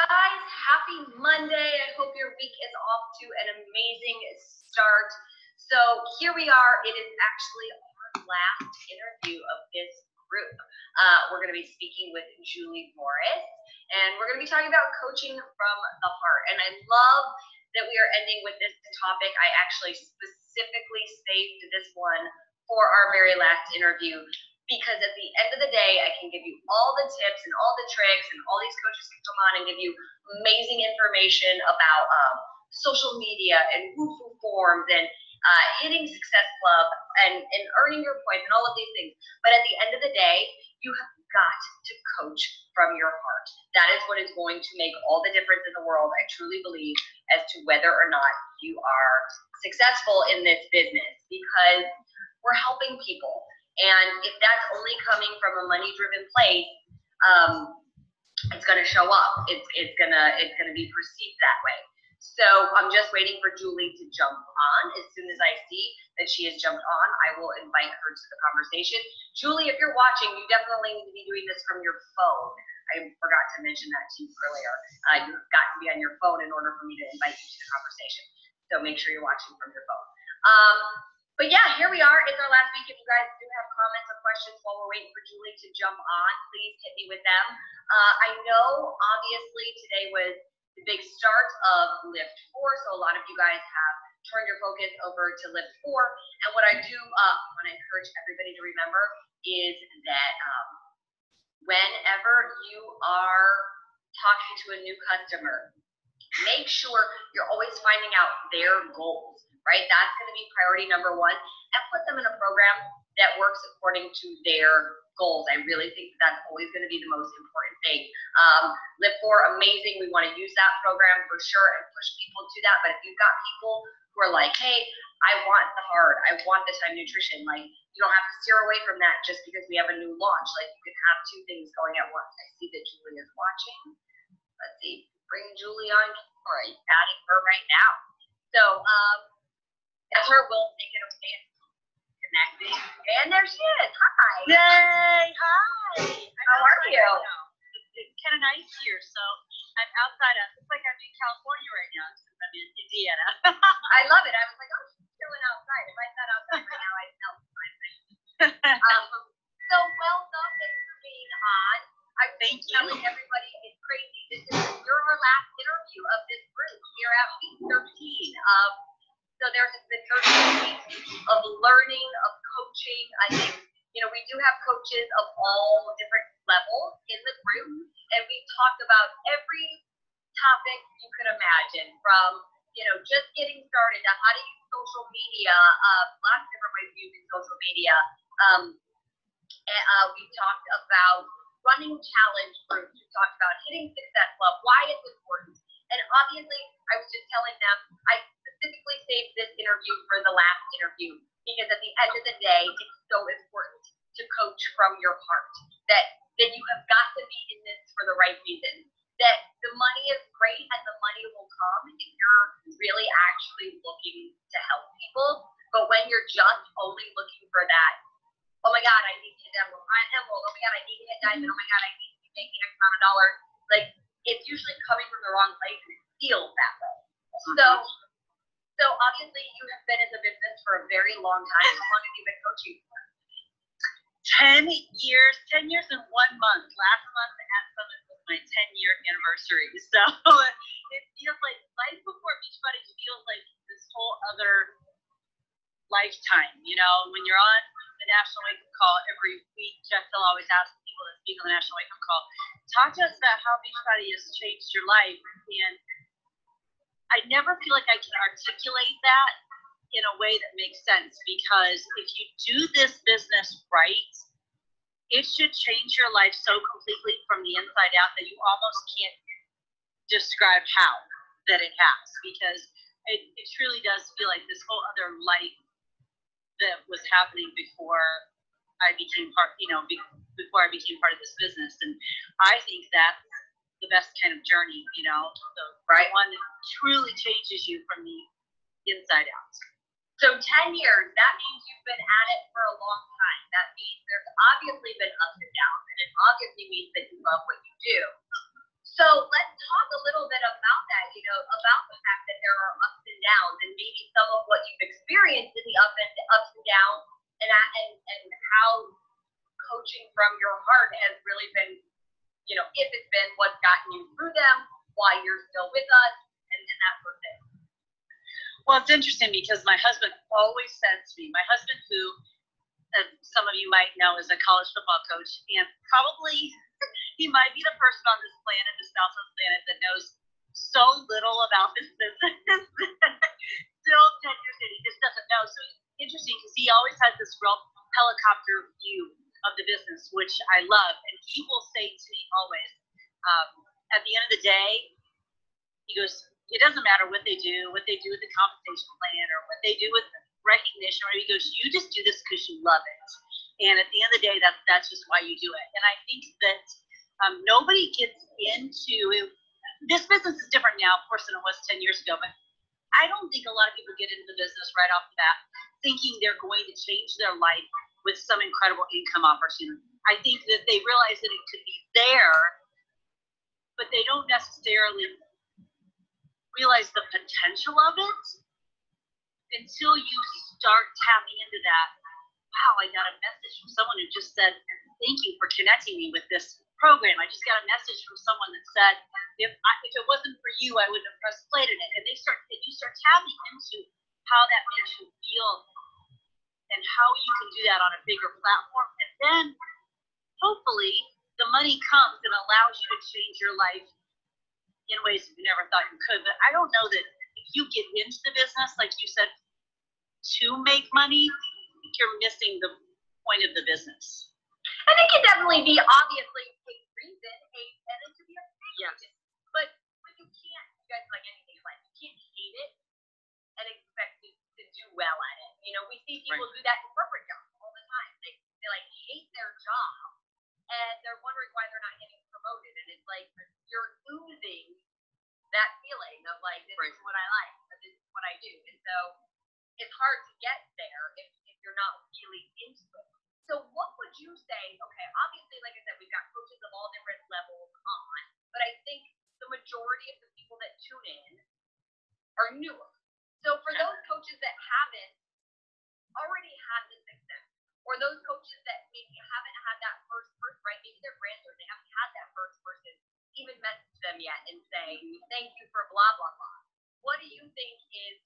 guys, happy Monday. I hope your week is off to an amazing start. So here we are. It is actually our last interview of this group. We're going to be speaking with Julie Morris, and we're going to be talking about coaching from the heart. And I love that we are ending with this topic. I actually specifically saved this one for our very last interview, because at the end of the day, I can give you all the tips and all the tricks, and all these coaches can come on and give you amazing information about social media and woo-woo forms and hitting Success Club and earning your points and all of these things. But at the end of the day, you have got to coach from your heart. That is what is going to make all the difference in the world, I truly believe, as to whether or not you are successful in this business, because we're helping people. And if that's only coming from a money-driven place, it's going to show up. It's gonna be perceived that way. So I'm just waiting for Julie to jump on. As soon as I see that she has jumped on, I will invite her to the conversation. Julie, if you're watching, you definitely need to be doing this from your phone. I forgot to mention that to you earlier. You've got to be on your phone in order for me to invite you to the conversation. So make sure you're watching from your phone. But yeah, here we are. It's our last week. If you guys do have comments or questions while we're waiting for Julie to jump on, please hit me with them. I know, obviously, today was the big start of Lift 4, so a lot of you guys have turned your focus over to Lift 4. And what I do want to encourage everybody to remember is that whenever you are talking to a new customer, make sure you're always finding out their goals. Right? That's going to be priority number one, and put them in a program that works according to their goals. I really think that's always going to be the most important thing. Lift 4, amazing. We want to use that program for sure and push people to that. But if you've got people who are like, hey, I want the hard, I want the time nutrition, like, you don't have to steer away from that just because we have a new launch. Like, you can have two things going at once. I see that Julie is watching. Let's see, bring Julie on, or adding her right now. So, that's her. We'll take it away and connecting. And there she is. Hi. Yay. Hi. How are you? It's kind of nice here. So I'm outside. It's like I'm in California right now since I'm in Indiana. I love it. I was like, oh, she's chilling outside. If I sat outside right now, I'd smell fine. So welcome. Thanks for being on. I'm telling everybody it's crazy. You're our last interview of this group here at week 13. So there has been 13 weeks of learning, of coaching. I think, we do have coaches of all different levels in the group, and we've talked about every topic you could imagine, from, just getting started to how to use social media, lots of different ways of using social media. We've talked about running challenge groups. We've talked about hitting Success Club, why it's important. And obviously, I was just telling them, I specifically saved this interview for the last interview, because at the end of the day, it's so important to coach from your heart, that you have got to be in this for the right reason, that the money is great and the money will come if you're really actually looking to help people. But when you're just only looking for that, oh my God, I need to hit Emerald, oh my God, I need to hit Diamond, oh my God, I need to be making X amount of dollars, like, it's usually coming from the wrong place, and it feels that way. So obviously you have been in the business for a very long time. How long have you been coaching for? 10 years and 1 month. Last month at Summit was my 10-year anniversary. So it feels like life before Beachbody feels like this whole other lifetime. When you're on the National Wake Up Call every week, Jessica always asks people that speak on the National Wake Up Call, talk to us about how Beachbody has changed your life. And I never feel like I can articulate that in a way that makes sense, because if you do this business right, it should change your life so completely from the inside out that you almost can't describe how that it has, because it truly does feel like this whole other life that was happening before I became before I became part of this business. And I think that's the best kind of journey, the one that truly changes you from the inside out. So 10 years, that means you've been at it for a long time. That means there's obviously been ups and downs, and it obviously means that you love what you do. So let's talk a little bit about that, about the fact that there are ups and downs, and maybe some of what you've experienced in the ups and downs, and how coaching from your heart has really been, if it's been what's gotten you through them, why you're still with us, and that sort of thing. Well, it's interesting because my husband always said to me, my husband who, as some of you might know, is a college football coach, and probably he might be the person on this planet, the Southwest planet, that knows so little about this business. Still 10 years in, he just doesn't know. So it's interesting because he always has this real helicopter view of the business, which I love. And he will say to me always, at the end of the day, he goes, it doesn't matter what they do with the compensation plan or what they do with recognition, or he goes, you just do this because you love it. And at the end of the day, that's just why you do it. And I think that nobody gets into it. This business is different now, of course, than it was 10 years ago, but I don't think a lot of people get into the business right off the bat thinking they're going to change their life with some incredible income opportunity. I think that they realize that it could be there, but they don't necessarily realize the potential of it until you start tapping into that. Wow, I got a message from someone who just said, thank you for connecting me with this program. I just got a message from someone that said, if it wasn't for you, I wouldn't have pressed play today. And you start tapping into how that makes you feel and how you can do that on a bigger platform. And then hopefully the money comes and allows you to change your life in ways you never thought you could. But I don't know that if you get into the business, like you said, to make money, you're missing the point of the business. And it can definitely be obviously a reason, and it could be a thing. Yes. But you can't, you guys, like anything in life, you can't hate it and expect to do well at it. We see people do that in corporate jobs all the time. They like hate their job and they're wondering why they're not getting promoted. And it's like you're losing that feeling of like, this is what I like, or this is what I do. And so it's hard to get there if you're not really into it. So what would you say, okay, obviously, like I said, we've got coaches of all different levels on, but I think the majority of the people that tune in are newer. So for those coaches that haven't already had the success, or those coaches that maybe haven't had that first person, right? Maybe they're brand new, they haven't had that first person even message them yet and say, thank you for blah, blah, blah. What do you think is,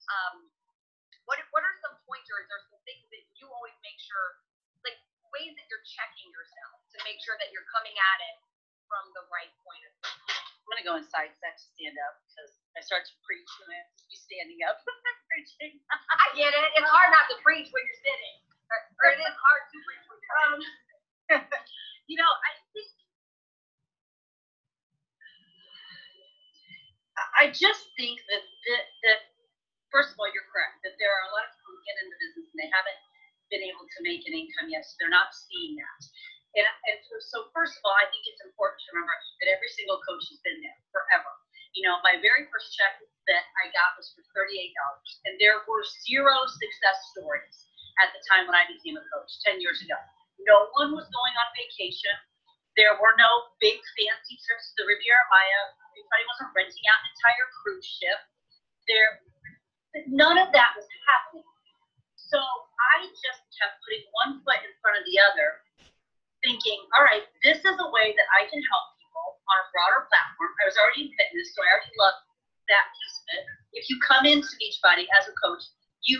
what are some pointers or some things that you always make sure, like ways that you're checking yourself to make sure that you're coming at it from the right point of view? I'm going to go inside because I have to stand up because I start to preach and I have to be standing up. Preaching. I get it. It's hard not to preach when you're sitting. Or it is hard to preach when you're sitting. I just think that first of all, you're correct, that there are a lot of people who get into business and they haven't been able to make an income yet, so they're not seeing that. And so first of all, I think it's important to remember that every single coach has been there forever. My very first check that I got was for $38, and there were 0 success stories at the time when I became a coach 10 years ago. No one was going on vacation. There were no big fancy trips to the Riviera Maya. Everybody wasn't renting out an entire cruise ship. None of that was happening. So I just kept putting one foot in front of the other, thinking, all right, this is a way that I can help people on a broader platform. I was already in fitness, so I already loved that piece of it. If you come into Beachbody as a coach, you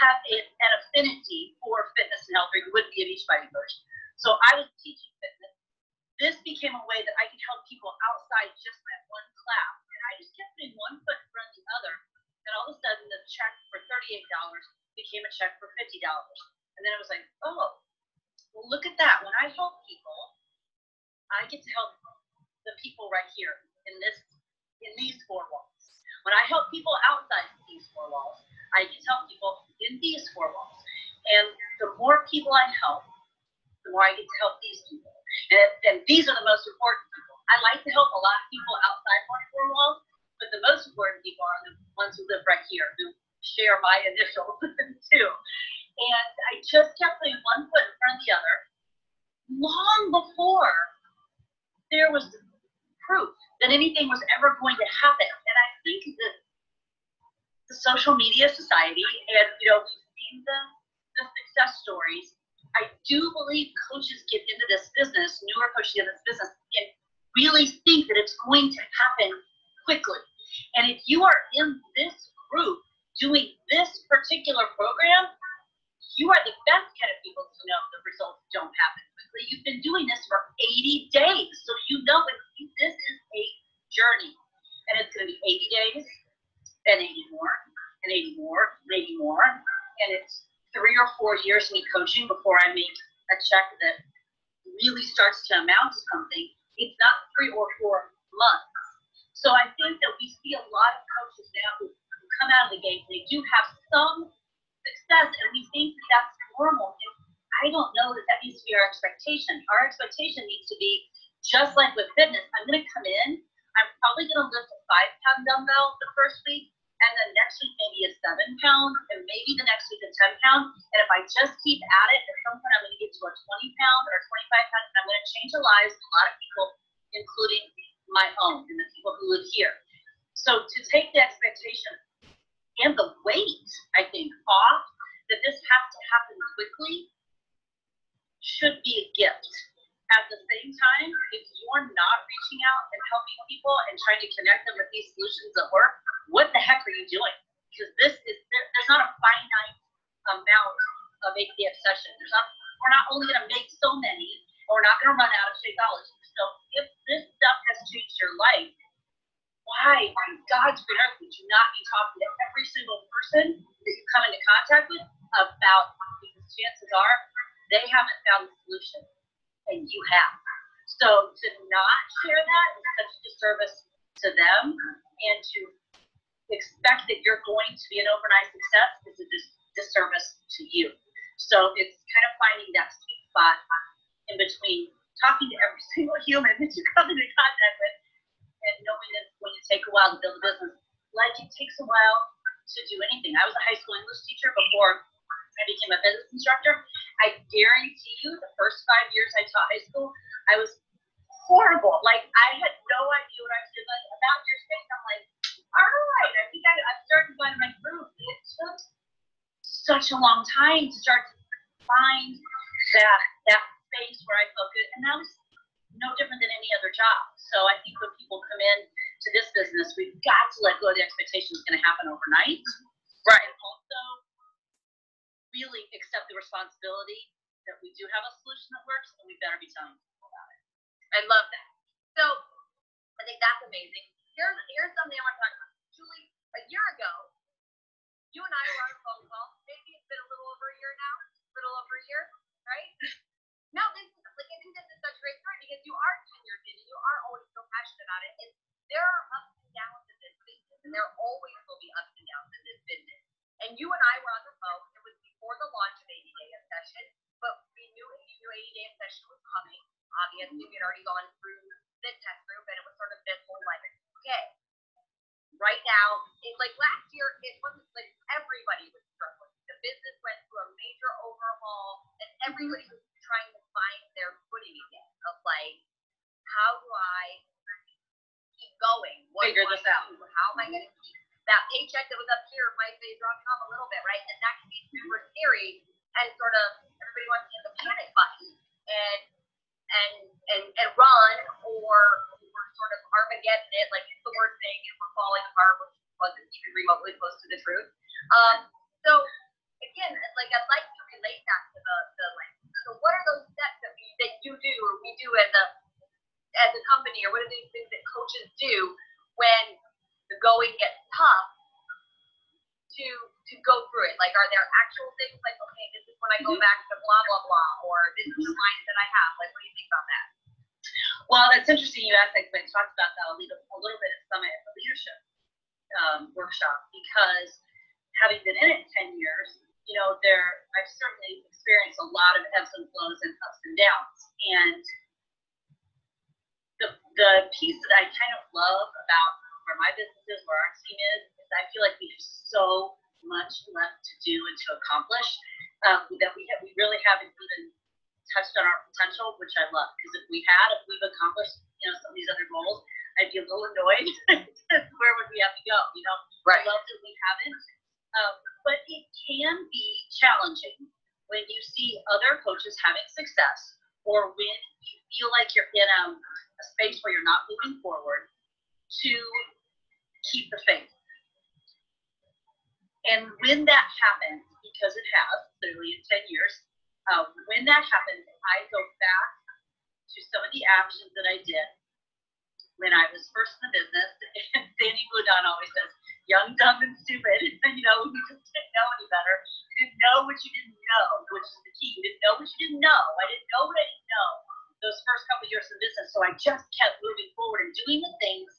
have an affinity for fitness and health, or you wouldn't be a Beachbody coach. So I was teaching fitness. This became a way that I could help people outside just my one class. And I just kept putting one foot in front of the other. And all of a sudden, the check for $38 became a check for $50. And then it was like, oh, well, look at that. When I help people, I get to help the people right here in these 4 walls. When I help people outside these 4 walls, I get to help people in these 4 walls. And the more people I help, the more I get to help these people. And these are the most important people. I like to help a lot of people outside my 4 walls, but the most important people are the ones who live right here, who share my initials too. And I just kept putting one foot in front of the other long before there was proof that anything was ever going to happen. And I think that the social media society, and we've seen the success stories. I do believe coaches get into this business, newer coaches get into this business, and really think that it's going to happen quickly. And if you are in this group doing this particular program, you are the best kind of people to know the results don't happen quickly. You've been doing this for 80 days, so you know this is a journey. And it's going to be 80 days, and 80 more, and 80 more, and 80 more. And it's 3 or 4 years of me coaching before I make a check that really starts to amount to something. It's not 3 or 4 months. So I think that we see a lot of coaches now who come out of the gate, they do have some success, and we think that that's normal. And I don't know that that needs to be our expectation. Our expectation needs to be just like with fitness. I'm going to come in, I'm probably going to lift a 5-pound dumbbell the first week, and then next week maybe a 7-pound, and maybe the next week a 10-pound. And if I just keep at it, at some point I'm going to get to a 20-pound or a 25-pound, and I'm going to change the lives of a lot of people, including my own and the people who live here. So to take the expectation and the weight, I think, off that this has to happen quickly should be a gift. At the same time, if you're not reaching out and helping people and trying to connect them with these solutions that work, what the heck are you doing? Because there's not a finite amount of ADF sessions. We're not only going to make so many, and we're not going to run out of Shakeology. So if this stuff has changed your life, why on God's green earth would you not be talking to every single person that you come into contact with about, because chances are they haven't found the solution and you have. So to not share that is such a disservice to them, and to expect that you're going to be an overnight success is a disservice to you. So it's kind of finding that sweet spot in between talking to every single human that you come into contact with and knowing that it's going to take a while to build a business. Like it takes a while to do anything. I was a high school English teacher before I became a business instructor. I guarantee you the first 5 years I taught high school, I was horrible. Like I had no idea what I was doing. Like, about your space, I'm like, all right, I think I'm starting to find my groove. It took such a long time to start to find that space where I felt good. And that was no different than any other job. So I think when people come in to this business, we've got to let go of the expectation it's going to happen overnight. Right. And also really accept the responsibility that we do have a solution that works, and we better be telling people about it. I love that. So I think that's amazing. Here's something I want to talk about. Julie, a year ago, you and I were on a phone call. Maybe it's been a little over a year now. Right? No, I think this is such a great story because you are tenured in and you are always so passionate about it. And there are ups and downs in this business, and there always will be ups and downs in this business. And you and I were on the phone. It was before the launch of 80 Day Obsession, but we knew 80 Day Obsession was coming. Obviously, we had already gone through the test group, and it was sort of this whole like, okay, right now, like last year, it wasn't like everybody was struggling. The business went through a major overhaul, and everybody was trying to find their footing again of like, how do I keep going? Figure this out. How am I going to keep that paycheck that was up here might be dropping off a little bit, right? And that can be super scary, and sort of everybody wants to hit the panic button and run, or sort of Armageddon it, like it's the worst thing and we're falling apart, which wasn't even remotely close to the truth. So again, like I'd like to relate that to the like, so what are those steps that you do or we do as a company, or what are these things that coaches do when the going gets tough to go through it? Like, are there actual things like, okay, this is when I go back to blah blah blah, or this is the mindset I have? Like, what do you think about that? Well, that's interesting you asked that, because I talked about that a little bit at Summit at the leadership workshop, because having been in it 10 years, I've certainly experienced a lot of ebbs and flows and ups and downs. And the piece that I kind of love about where my business is, where our team is I feel like we have so much left to do and to accomplish that we really haven't even touched on our potential, which I love, because if we've accomplished some of these other goals, I'd be a little annoyed. Where would we have to go? You know, Right. I love that we haven't. But it can be challenging when you see other coaches having success, or when you feel like you're in a space where you're not moving forward, to keep the faith. And when that happens, because it has clearly in 10 years, when that happens, I go back to some of the actions that I did when I was first in the business. And Sandy Bludon always says, young, dumb, and stupid. You know, you just didn't know any better. You didn't know what you didn't know, which is the key. You didn't know what you didn't know. I didn't know what I didn't know those first couple of years in business. So I just kept moving forward and doing the things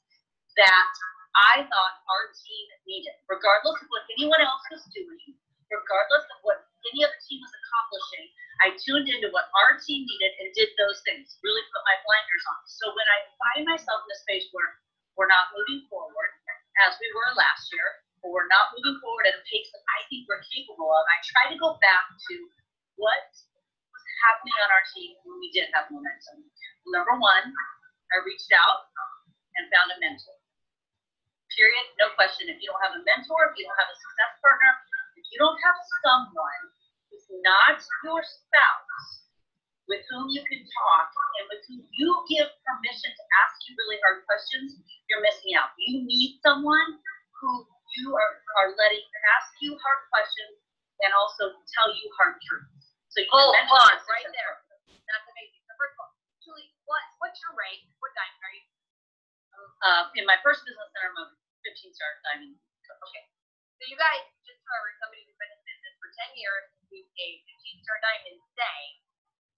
that I thought our team needed, regardless of what anyone else was doing, regardless of what any other team was accomplishing. I tuned into what our team needed and did those things, really put my blinders on. So when I find myself in a space where we're not moving forward, as we were last year, or we're not moving forward at a pace that I think we're capable of, I try to go back to what was happening on our team when we did have momentum. Number one, I reached out and found a mentor. Period, no question. If you don't have a mentor, if you don't have a success partner, if you don't have someone who's not your spouse, with whom you can talk and with whom you give permission to ask you really hard questions, you're missing out. You need someone who you are letting ask you hard questions and also tell you hard truths. So you Hold on, right there. That's amazing. So first of all, Julie, what's your rank? What diamond are you? In my first business center, I'm a 15-star diamond. Okay. So you guys, just for somebody who's been in business for 10 years, who's a 15-star diamond, say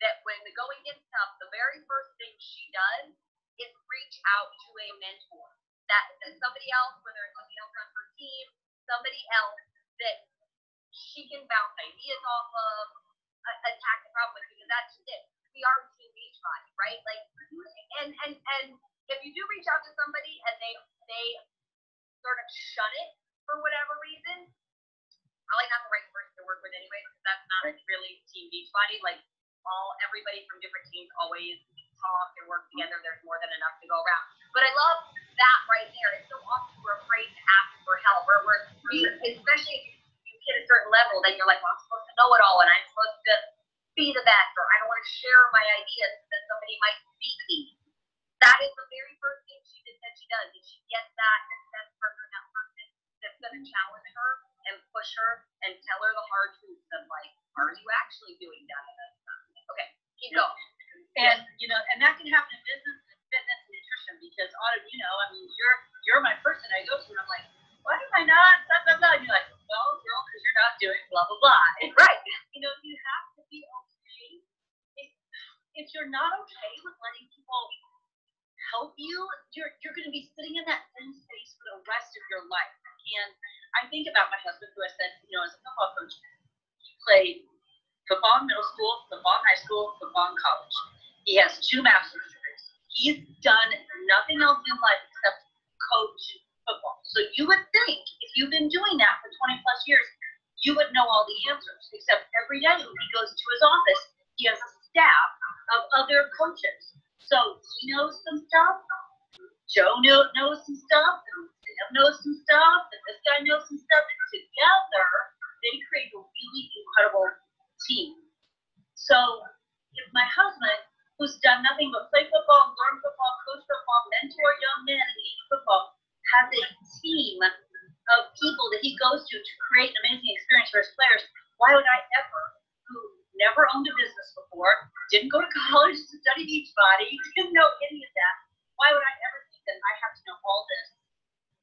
that when the going gets tough, the very first thing she does is reach out to a mentor. That somebody else, whether it's somebody else on her team, somebody else that she can bounce ideas off of, attack the problem with, because that's it. We are Team Beachbody, right? Like, and if you do reach out to somebody and they sort of shun it for whatever reason, probably not the right person to work with anyway, because that's not really Team Beachbody. Like, everybody from different teams always talk and work together. There's more than enough to go around. But I love that right there. It's so often we're afraid to ask for help, or especially if you hit a certain level, then you're like, well, I'm supposed to know it all, and I'm supposed to be the best, or I don't want to share my ideas that somebody might beat me. That is the very first thing she does, is she gets that partner, that person that's going to challenge her and push her and tell her the hard truths of, like, are you actually doing that? Okay, keep going. And and that can happen in business and fitness and nutrition, because I mean, you're my person I go to, and I'm like, why am I not? Blah, blah, blah. And you're like, well, girl, because you're not doing blah blah blah. Right. You have to be okay. If you're not okay with letting people help you, you're going to be sitting in that same space for the rest of your life. And I think about my husband, who I said, as a football coach, he played football in middle school, football in high school, football in college. He has 2 master's degrees. He's done nothing else in life except coach football. So you would think, if you've been doing that for 20 plus years, you would know all the answers, except every day when he goes to his office, he has a staff of other coaches. So he knows some stuff, Joe knows some stuff, and Sam knows some stuff, and this guy knows some stuff, and together they create a really incredible team. So if my husband, who's done nothing but play football, learn football, coach football, mentor young men in the game of football, has a team of people that he goes to create an amazing experience for his players, why would I ever, who never owned a business before, didn't go to college to study Beachbody, didn't know any of that, why would I ever think that I have to know all this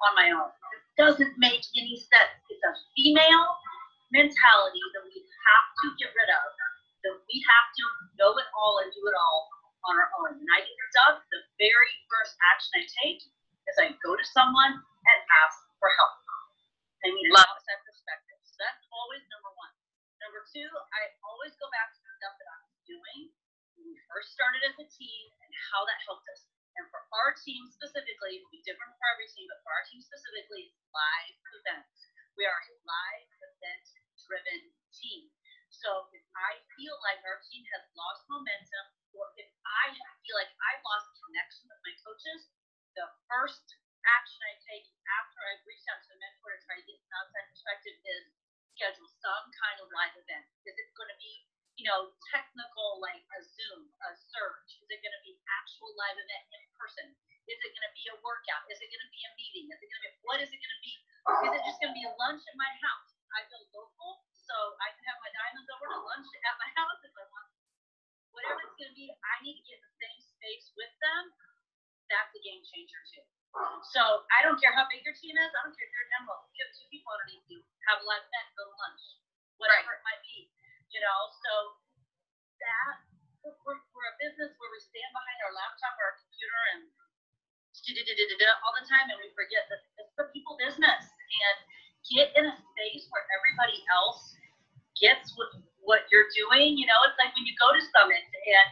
on my own? It doesn't make any sense. It's a female mentality that we have to get rid of, that we have to know it all and do it all on our own. And I get stuck. The very first action I take is I go to someone and ask for help. I need an outside perspective. So that's always number one. Number two, I always go back to the stuff that I was doing when we first started as a team and how that helped us. And for our team specifically, it will be different for every team, but for our team specifically, it's live events. We are a live event-driven team. So if I feel like our team has lost momentum, or if I feel like I've lost connection with my coaches, the first action I take after I've reached out to a mentor to try to get an outside perspective is schedule some kind of live event. Is it going to be, technical, like a Zoom, a Surge? Is it going to be actual live event in person? Is it going to be a workout? Is it going to be a meeting? Is it going to be, what is it going to be? Is it just going to be a lunch at my house? I feel local, so I can have my diamonds over to lunch at my house if I want. Whatever it's going to be, I need to get in the same space with them. That's a game changer too. So I don't care how big your team is. I don't care if you're a demo. You have 2 people underneath you. Have a live event, go to lunch, whatever it might be. So that we're a business where we stand behind our laptop or our computer and all the time, and we forget that it's the people business. And get in a space where everybody else gets what you're doing. It's like when you go to Summit and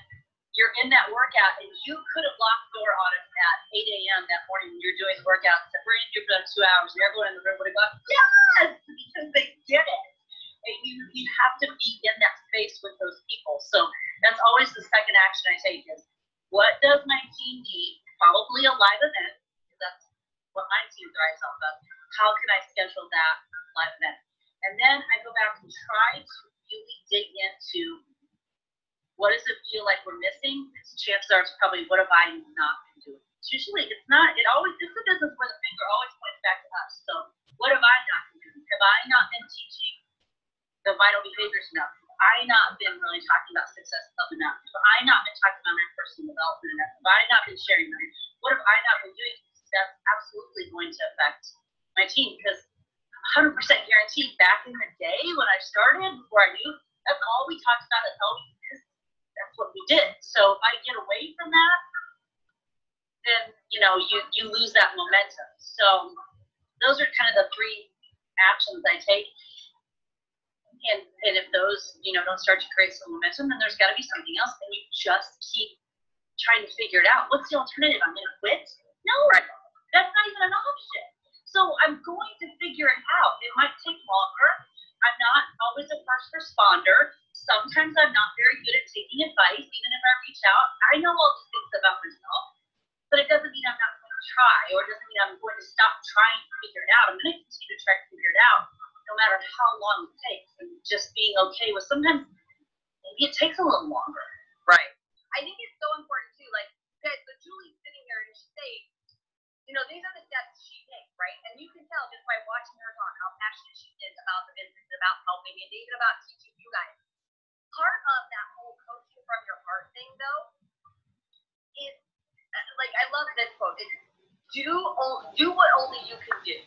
you're in that workout and you could have locked the door on us at 8 a.m. that morning when you're doing the workout and said, we're going to do it for like 2 hours, and everyone in the room would have gone, yes, because they get it. And you have to be in that space with those people. So that's always the second action I take is, what does my team need? Probably a live event, because that's what my team thrives off of. How can I schedule that live event? And then I go back and try to really dig into, what does it feel like we're missing? Chances are it's probably, what have I not been doing? Usually it's not. It's a business where the finger always points back to us. So what have I not been doing? Have I not been teaching the vital behaviors enough? Have I not been really talking about success enough? Have I not been talking about my personal development enough? Have I not been sharing them? What have I not been doing? That's absolutely going to affect my team, because 100% guaranteed back in the day when I started, before I knew, that's all we talked about. That's what we did. So if I get away from that, then you lose that momentum. So those are kind of the 3 actions I take. And if those don't start to create some momentum, then there's got to be something else, and you just keep trying to figure it out. What's the alternative? I'm going to quit? No, that's not even an option. So I'm going to figure it out. It might take longer. I'm not always a first responder. Sometimes I'm not very good at taking advice, even if I reach out. I know all these things about myself, but it doesn't mean I'm not going to try, or it doesn't mean I'm going to stop trying to figure it out. I'm going to continue to try to figure it out, no matter how long it takes. And just being okay with, sometimes maybe it takes a little longer. Right. I think it's so important too. Like, but Julie's sitting here and she's saying, these are the steps she takes, right? And you can tell just by watching her talk how passionate she is about the business, about helping, and even about teaching you guys. Part of that whole coaching from your heart thing, though, is like, I love this quote. It's do what only you can do,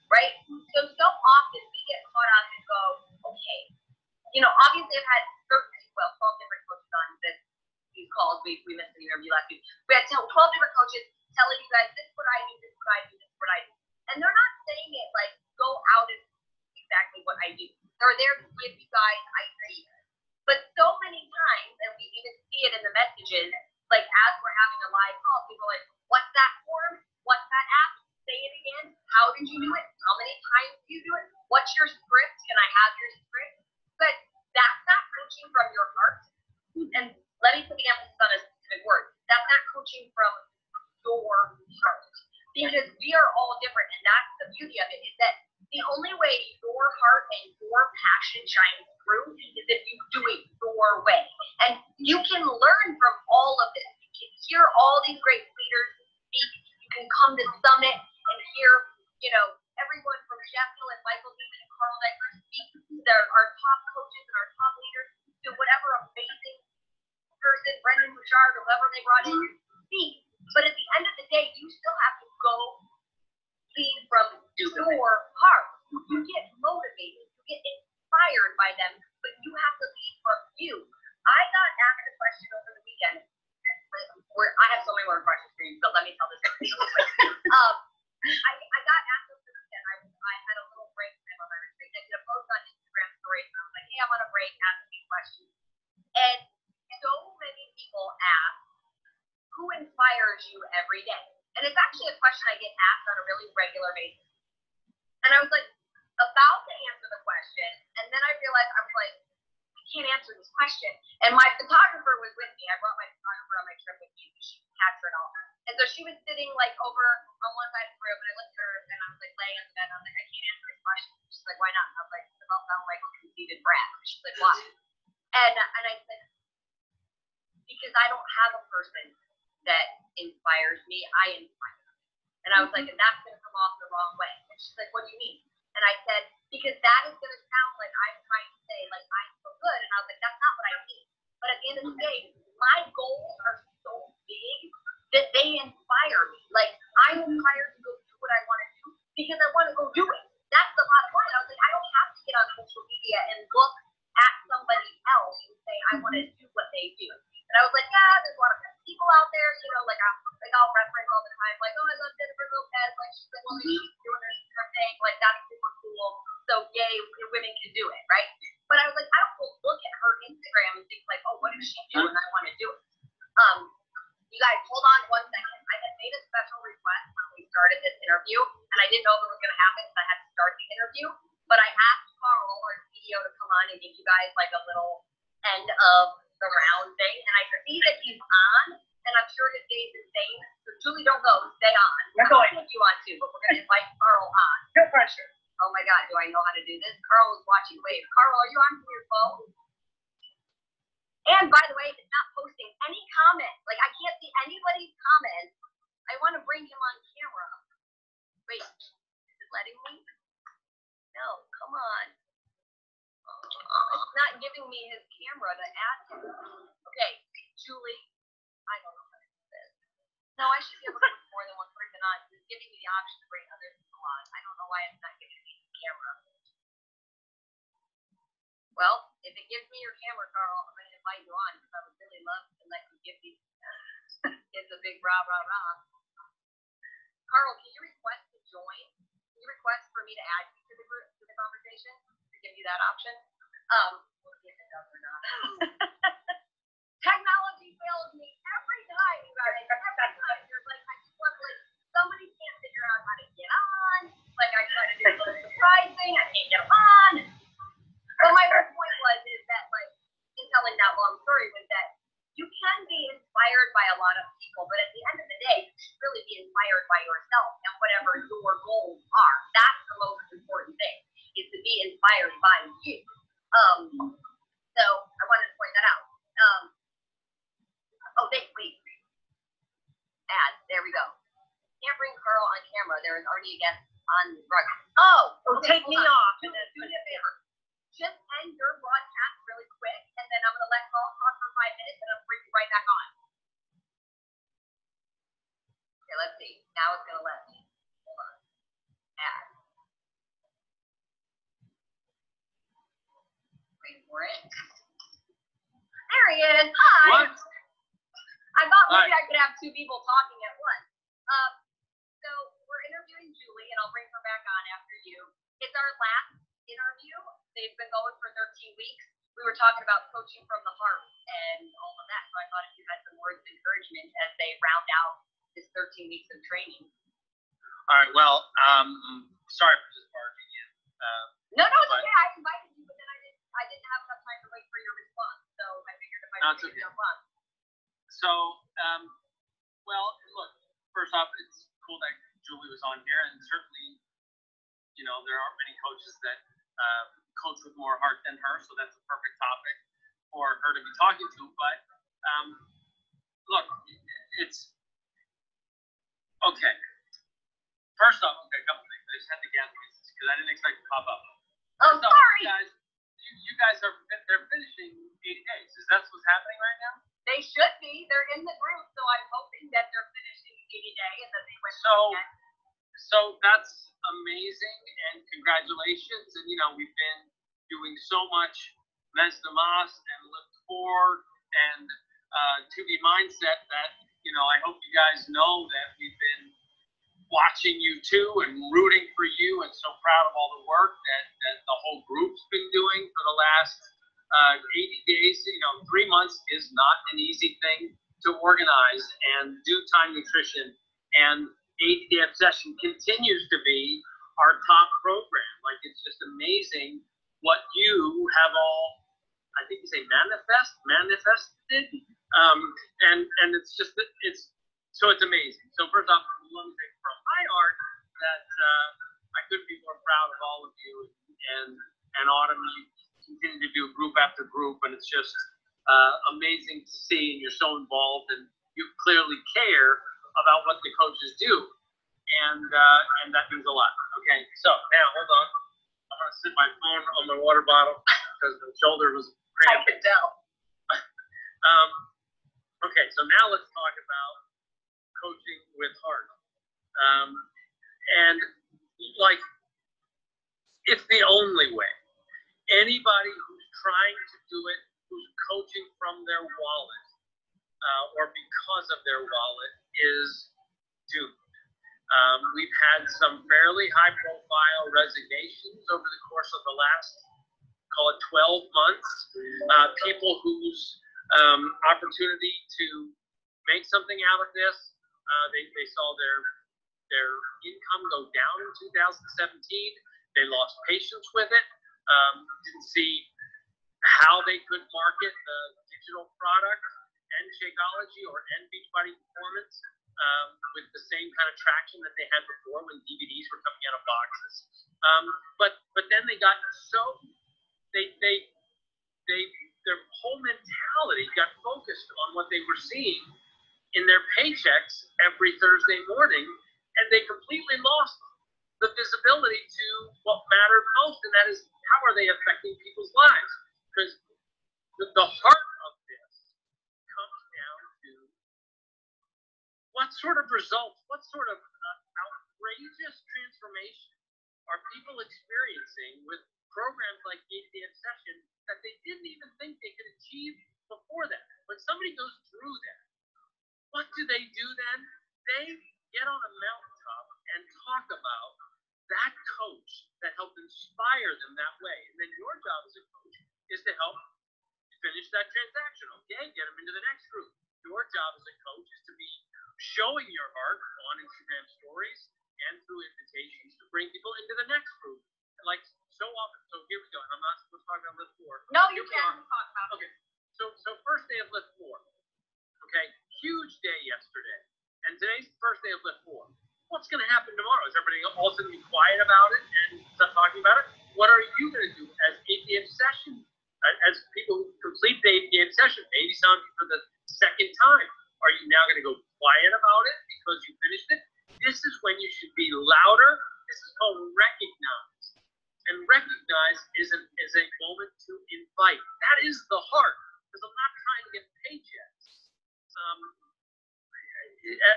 right? So often we get caught up and go, okay, obviously I've had 12 different coaches on these calls. We missed an interview last week. We had 12 different coaches telling you guys, this is what I do, this is what I do, this is what I do. And they're not saying it like, go out and do exactly what I do. They're there to give you guys ideas. But so many times, and we even see it in the messages, like as we're having a live call, people are like, what's that form? What's that app? Say it again. How did you do it? How many times do you do it? What's your script? Can I have your script? But that's not coaching from your heart. And let me put the emphasis on a specific word. That's not coaching from your heart. Because we are all different, and that's the beauty of it, is that the only way your heart and your passion shines through is if you do it your way. And you can learn from all of this. You can hear all these great leaders speak. You can come to Summit and hear, everyone from Jeff Hill and Michael Neiman and Carl Decker speak. Our top coaches and our top leaders do whatever amazing person, Brendan Bouchard, or whoever they brought in, speak. But at the end of the day, you still have to go lead from your heart. You get motivated, you get inspired by them, but you have to lead from you. I got asked a question over the weekend. I have so many more questions for you, so let me tell this real quick. I got asked over the weekend. I had a little break time on my retreat. I did a post on Instagram stories, and I was like, hey, I'm on a break, ask me questions. And so many people ask, who inspires you every day? And it's actually a question I get asked on a really regular basis. And I was like, about to answer the question, and then I realized I was like, I can't answer this question. And my photographer was with me. I brought my photographer on my trip with me. She can capture it all. And And so she was sitting like over on one side of the room, and I looked at her, and I was like laying on the bed, and I was like, I can't answer this question. She's like, why not? And I was like, because I'll sound like a conceited brat. She's like, why? And I said, because I don't have a person that inspires me. I inspire. And I was like, and that's going to come off the wrong way. And she's like, what do you mean? And I said, because that is going to sound like I'm trying to say, like, I'm so good. And I was like, that's not what I mean. But at the end of the day, my goals are so big that they inspire me. Like, I'm inspired to go do what I want to do because I want to go do it. That's the bottom line. I was like, I don't have to get on social media and look at somebody else and say, I want to do what they do. And I was like, yeah, there's a lot of people out there, you know, like I'll reference all the time, like, oh, I love Jennifer Lopez, like she's like, well, she's doing her thing, like that's super cool. So yay, women can do it, right? But I was like, I don't go look at her Instagram and think like, oh, what does she do? And I want to do it. You guys, hold on one second. I had made a special request when we started this interview, and I didn't know if it was going to happen, so I had to start the interview. But I asked Carl, our CEO, to come on and give you guys like a little end of the round thing, and I see that he's on, and I'm sure his day's insane. So Julie, don't go, stay on. We're going. Put you on too, but we're gonna invite Carl on. No pressure. Oh my God, do I know how to do this? Carl is watching. Wait, Carl, are you on from your phone? And by the way, it's not posting any comments. Like I can't see anybody's comments. I want to bring him on camera. Wait, is it letting me? No, come on. It's not giving me his camera to add him. Okay, Julie, I don't know how to do this. No, I should be able to put more than one person on. It's giving me the option to bring other people on. I don't know why it's not giving me the camera. Well, if it gives me your camera, Carl, I'm going to invite you on because I would really love to let you give these kids a big rah, rah, rah. Carl, can you request to join? Can you request for me to add you to the group, to the conversation? To give you that option? We'll see if it does or not. Technology fails me every time, you guys. Every time. You're like, I just want like somebody can't figure out how to get on. Like I try to do a little surprise thing, I can't get on. But my whole point is that like in telling that long story was that you can be inspired by a lot of people, but at the end of the day, you should really be inspired by yourself and whatever your goals are. That's the most important thing, is to be inspired by you. So I wanted to point that out. Wait. Ads, there we go. Can't bring Carl on camera. There is already a guest on right. Okay, Take me off. Do me a favor. Just end your broadcast really quick, and then I'm going to let Carl talk for 5 minutes, and I'll bring you right back on. Okay, let's see. Now it's going to let me. Hold on. Add. Wait for it. There he is. Hi. What? I thought maybe I could have two people talking at once. So we're interviewing Julie, and I'll bring her back on after you. It's our last interview. They've been going for 13 weeks. We were talking about coaching from the heart and all of that. So I thought if you had some words of encouragement as they round out this 13 weeks of training. All right. Well, sorry for just barging in. No, it's okay. I invited you, but then I didn't have enough time to wait for your response. So I figured if I could jump on. So, well, look. First off, it's cool that Julie was on here, and certainly, you know, there aren't many coaches that coach with more heart than her, so that's a perfect topic for her to be talking to. But look, it's okay. First off, a couple things. I just had to gather this because I didn't expect to pop up. Oh, First sorry. Off, you guys they're finishing 80 days. Is that what's happening right now? They should be. They're in the group, so I'm hoping that they're finishing 80 days and that they went So that's amazing, and congratulations. And you know, we've been doing so much Mes de Mas and Lift Forward and to be mindset that, you know, I hope you guys know that we've been watching you too and rooting for you, and so proud of all the work that the whole group's been doing for the last 80 days. You know, 3 months is not an easy thing to organize, and Do Time Nutrition and 80-Day Obsession continues to be our top program. Like, it's just amazing what you have all, I think you say manifested. And it's just, it's So it's amazing. So first off, let me say from my heart that I couldn't be more proud of all of you and Autumn. You continue to do group after group, and it's just amazing to see. And you're so involved, and you clearly care about what the coaches do, and that means a lot. Okay, so now hold on. I'm gonna sit my phone on my water bottle because the shoulder was cramped. I can tell. Okay, so now let's talk about coaching with heart. And like, it's the only way. Anybody who's trying to do it, who's coaching from their wallet, or because of their wallet, is doomed. We've had some fairly high-profile resignations over the course of the last, call it 12 months. People whose opportunity to make something out of this, they saw their income go down in 2017. They lost patience with it. Didn't see how they could market the digital product and Shakeology or Beachbody Performance with the same kind of traction that they had before when DVDs were coming out of boxes. But then they got so their whole mentality got focused on what they were seeing in their paychecks every Thursday morning, and they completely lost the visibility to what mattered most, and that is how are they affecting people's lives? Because the heart of this comes down to what sort of results, what sort of outrageous transformation are people experiencing with programs like 8 AM Session that they didn't even think they could achieve before that. When somebody goes through that, what do they do then? They get on a mountaintop and talk about that coach that helped inspire them that way. And then your job as a coach is to help finish that transaction, okay? Get them into the next group. Your job as a coach is to be showing your heart on Instagram stories and through invitations to bring people into the next group. Like so often, so here we go. And I'm not supposed to talk about Lift 4. No, you can talk about it. Okay, so first day of Lift 4. Okay, huge day yesterday. And today's the first day of Lift 4. What's going to happen tomorrow? Is everybody all of a sudden be quiet about it and stop talking about it? What are you going to do as 8 AM Session, as people who complete the 8 AM Session, maybe some for the second time? Are you now going to go quiet about it because you finished it? This is when you should be louder. This is called recognize. And recognize is a moment to invite. That is the heart, because I'm not trying to get paychecks.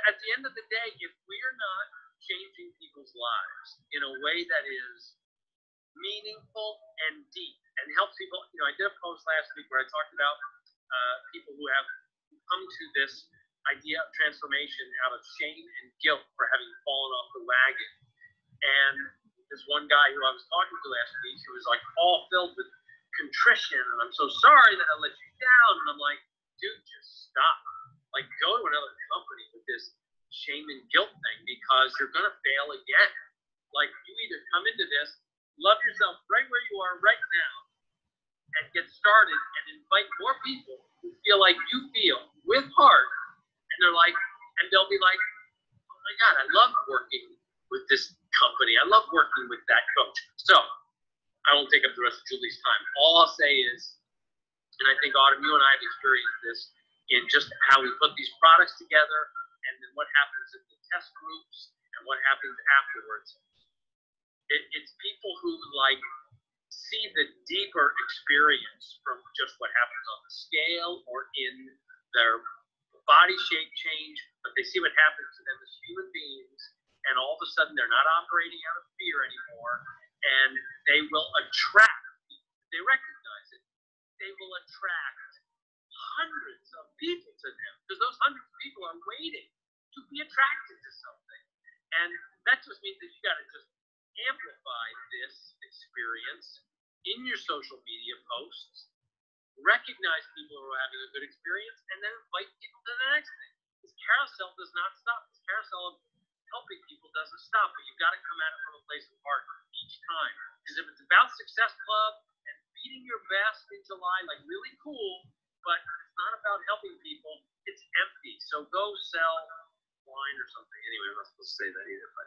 At the end of the day, if we're not changing people's lives in a way that is meaningful and deep and helps people, I did a post last week where I talked about people who have come to this idea of transformation out of shame and guilt for having fallen off the wagon. And this one guy who I was talking to last week, who was like all filled with contrition, and I'm so sorry that I let you down. And I'm like, dude, just stop. Like, go to another company with this shame and guilt thing, because you're going to fail again. Like, you either come into this, love yourself right where you are right now, and get started and invite more people who feel like you feel with heart, and they'll be like, oh my God, I love working with this company. I love working with that coach. So, I won't take up the rest of Julie's time. All I'll say is, and I think, Autumn, you and I have experienced this in just how we put these products together, and then what happens in the test groups, and what happens afterwards. It's people who see the deeper experience from just what happens on the scale or in their body shape change, but they see what happens to them as human beings, and all of a sudden they're not operating out of fear anymore, and they will attract, they recognize it, they will attract hundreds of people to them, because those hundreds of people are waiting to be attracted to something. And that just means that you got to just amplify this experience in your social media posts, recognize people who are having a good experience, and then invite people to the next thing. This carousel does not stop. This carousel of helping people doesn't stop, but you've got to come at it from a place of heart each time. Because if it's about Success Club and beating your best in July, like really cool, but it's not about helping people, it's empty. So go sell wine or something. Anyway, I'm not supposed to say that either, but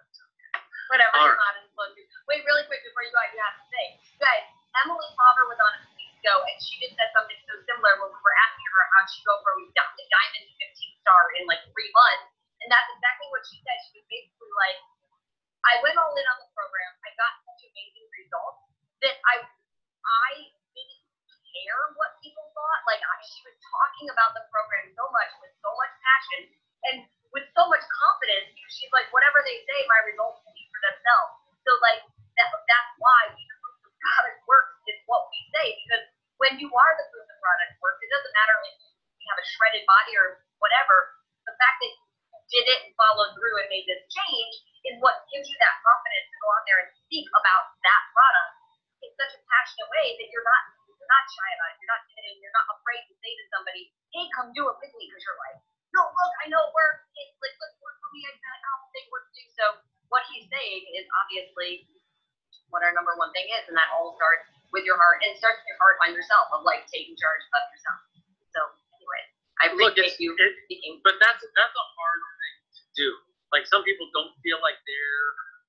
Whatever, All you're right. not influenced. Wait, really quick before you go, you have to say, guys, Emily Faber was on a few weeks ago, and she just said something so similar when we were asking her how she go from the diamond to 15-star in like 3 months, and that's exactly what she said. She was basically like, I went all in on the program. I got such amazing results that I didn't care what people thought. Like she was talking about the program so much with so much passion and with so much confidence because she's like, whatever they say, my results speak for themselves. So like that's why we prove the product works is what we say, because when you are the proof the product works, it doesn't matter if you have a shredded body or whatever. The fact that you did it and followed through and made this change is what gives you that confidence to go out there and speak about that product in such a passionate way that you're not shy about it. You're not timid. You're not afraid to say to somebody, "Hey, come do it with me," because you're like, "No, look, I know it works. It's like, let's work for me. I got a couple things work to do." So what he's saying is obviously what our number one thing is, and that all starts with your heart, and starts with your heart on yourself of like taking charge of yourself. So anyway, I appreciate you speaking. But that's a hard thing to do. Like some people don't feel like their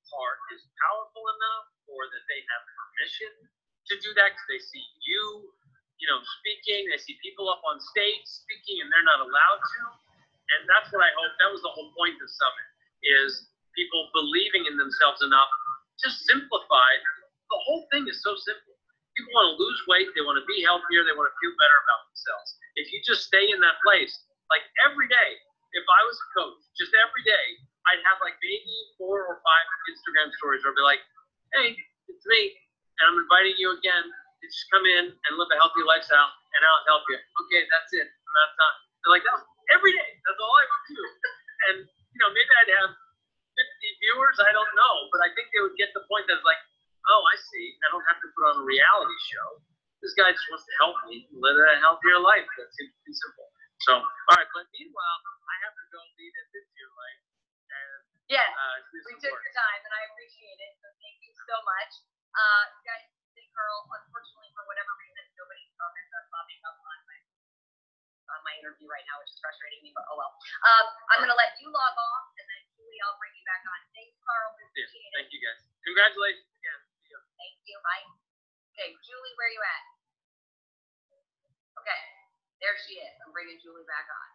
heart is powerful enough, or that they have permission to do that because they see you speaking. They see people up on stage speaking, and they're not allowed to. And that's what I hope. That was the whole point of Summit, is people believing in themselves enough. Just simplified. The whole thing is so simple. People want to lose weight. They want to be healthier. They want to feel better about themselves. If you just stay in that place, like every day, if I was a coach, just every day, I'd have like maybe 4 or 5 Instagram stories where I'd be like, "Hey, it's me, and I'm inviting you again to just come in and live a healthy lifestyle, and I'll help you." Okay, that's it. And that's not. They're like, "That was every day. That's all I would do." And maybe I'd have 50 viewers. I don't know, but I think they would get the point that it's like, "Oh, I see. I don't have to put on a reality show. This guy just wants to help me live a healthier life." That seems pretty simple. So, all right, but meanwhile, I have to go lead a video, right? Yes, we took your time, and I appreciate it. So thank you so much. Guys, Carl, unfortunately, for whatever reason, nobody's comments are popping up on my interview right now, which is frustrating me, but oh well. I'm going to let you log off, and then Julie, I'll bring you back on. Thanks, Carl. Yes, thank you, guys. Congratulations again. Thank you. Bye. Okay, Julie, where are you at? Okay, there she is. I'm bringing Julie back on.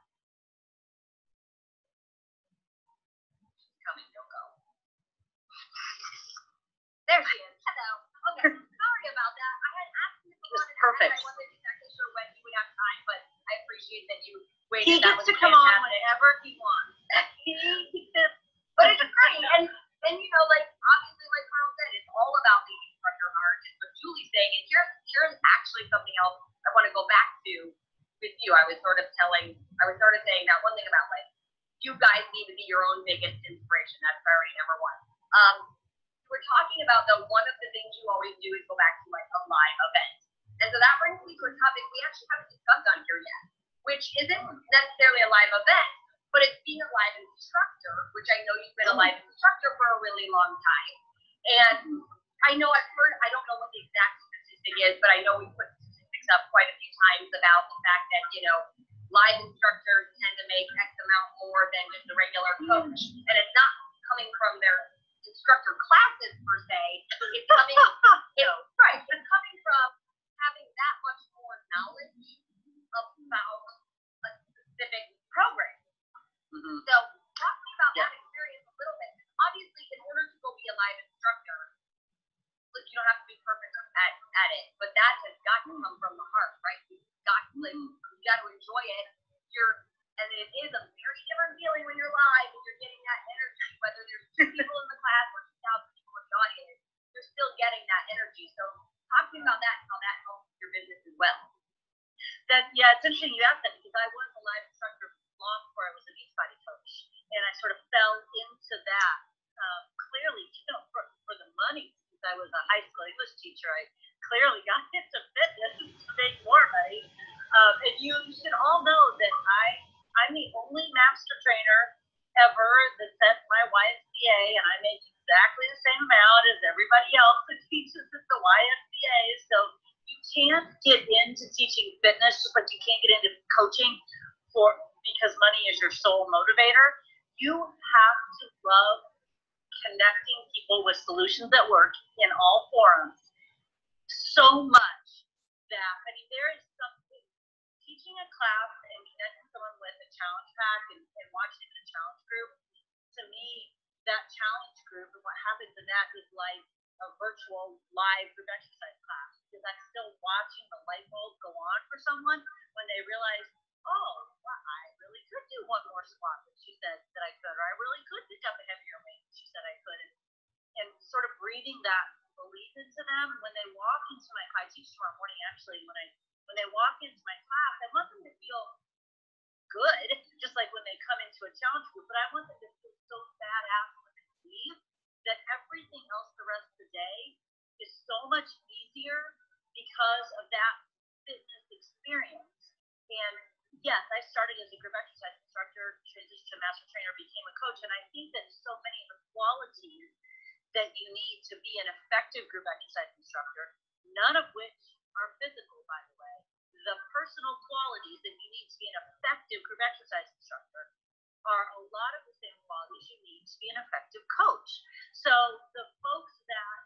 She's coming. Don't go. There she is. Hello. Okay, sorry about that. I had asked him if he wanted to perfect. I wasn't exactly sure when he would have time, but I appreciate that you waited. He gets to come on whenever he wants. But it's great. And like obviously like Carl said, it's all about leading from your heart. It's what Julie's saying. And here's actually something else I want to go back to with you. I was sort of saying that one thing about like you guys need to be your own biggest inspiration. That's priority number one. We're talking about though, one of the things you always do is go back to like a live event. And so that brings me to a topic we actually haven't discussed on here yet, which isn't necessarily a live event, but it's being a live instructor, which I know you've been a live instructor for a really long time. And I know I've heard, I don't know what the exact statistic is, but I know we put statistics up quite a few times about the fact that, live instructors tend to make X amount more than just a regular coach. And it's not coming from their instructor classes per se. It's coming, it's coming from having that much more knowledge about a specific program. Mm-hmm. So talk to me about that experience a little bit. Obviously, in order to go be a live instructor, look, you don't have to be perfect at it, but that has got to come from the heart, right? You've got to enjoy it. And it is a very different feeling when you're live and you're getting that energy, whether there's 2 people in the class or 2,000 people in the audience, you're still getting that energy. So talk to me about that and how that helps your business as well. It's interesting you asked that because I was a live instructor long before I was a Beachbody coach, and I sort of fell into that clearly, for the money. Since I was a high school English teacher, I clearly got into fitness to make more money. And you should all know that I'm the only master trainer ever that sent my YMCA, and I make exactly the same amount as everybody else that teaches at the YMCA. So you can't get into teaching fitness just like you can't get into coaching because money is your sole motivator. You have to love connecting people with solutions that work in all forums so much that, I mean, there is something, teaching a class and connecting someone with a challenge pack and watching it in a challenge group, to me, that challenge group and what happens in that is like a virtual live group exercise class, because I'm still watching the light bulb go on for someone when they realize, oh, well, I really could do one more squat that she said that I could, or I really could pick up a heavier weight that she said I could, and sort of breathing that belief into them when they walk into I teach tomorrow morning actually, when they walk into my class, I want them to feel good, just like when they come into a challenge group, but I want them to feel so badass when they leave that everything else the rest of the day is so much easier because of that fitness experience. And yes, I started as a group exercise instructor, transitioned to master trainer, became a coach, and I think that so many of the qualities that you need to be an effective group exercise instructor, none of which are physical, by the way, the personal qualities that you need to be an effective group exercise instructor are a lot of the same qualities you need to be an effective coach. So the folks that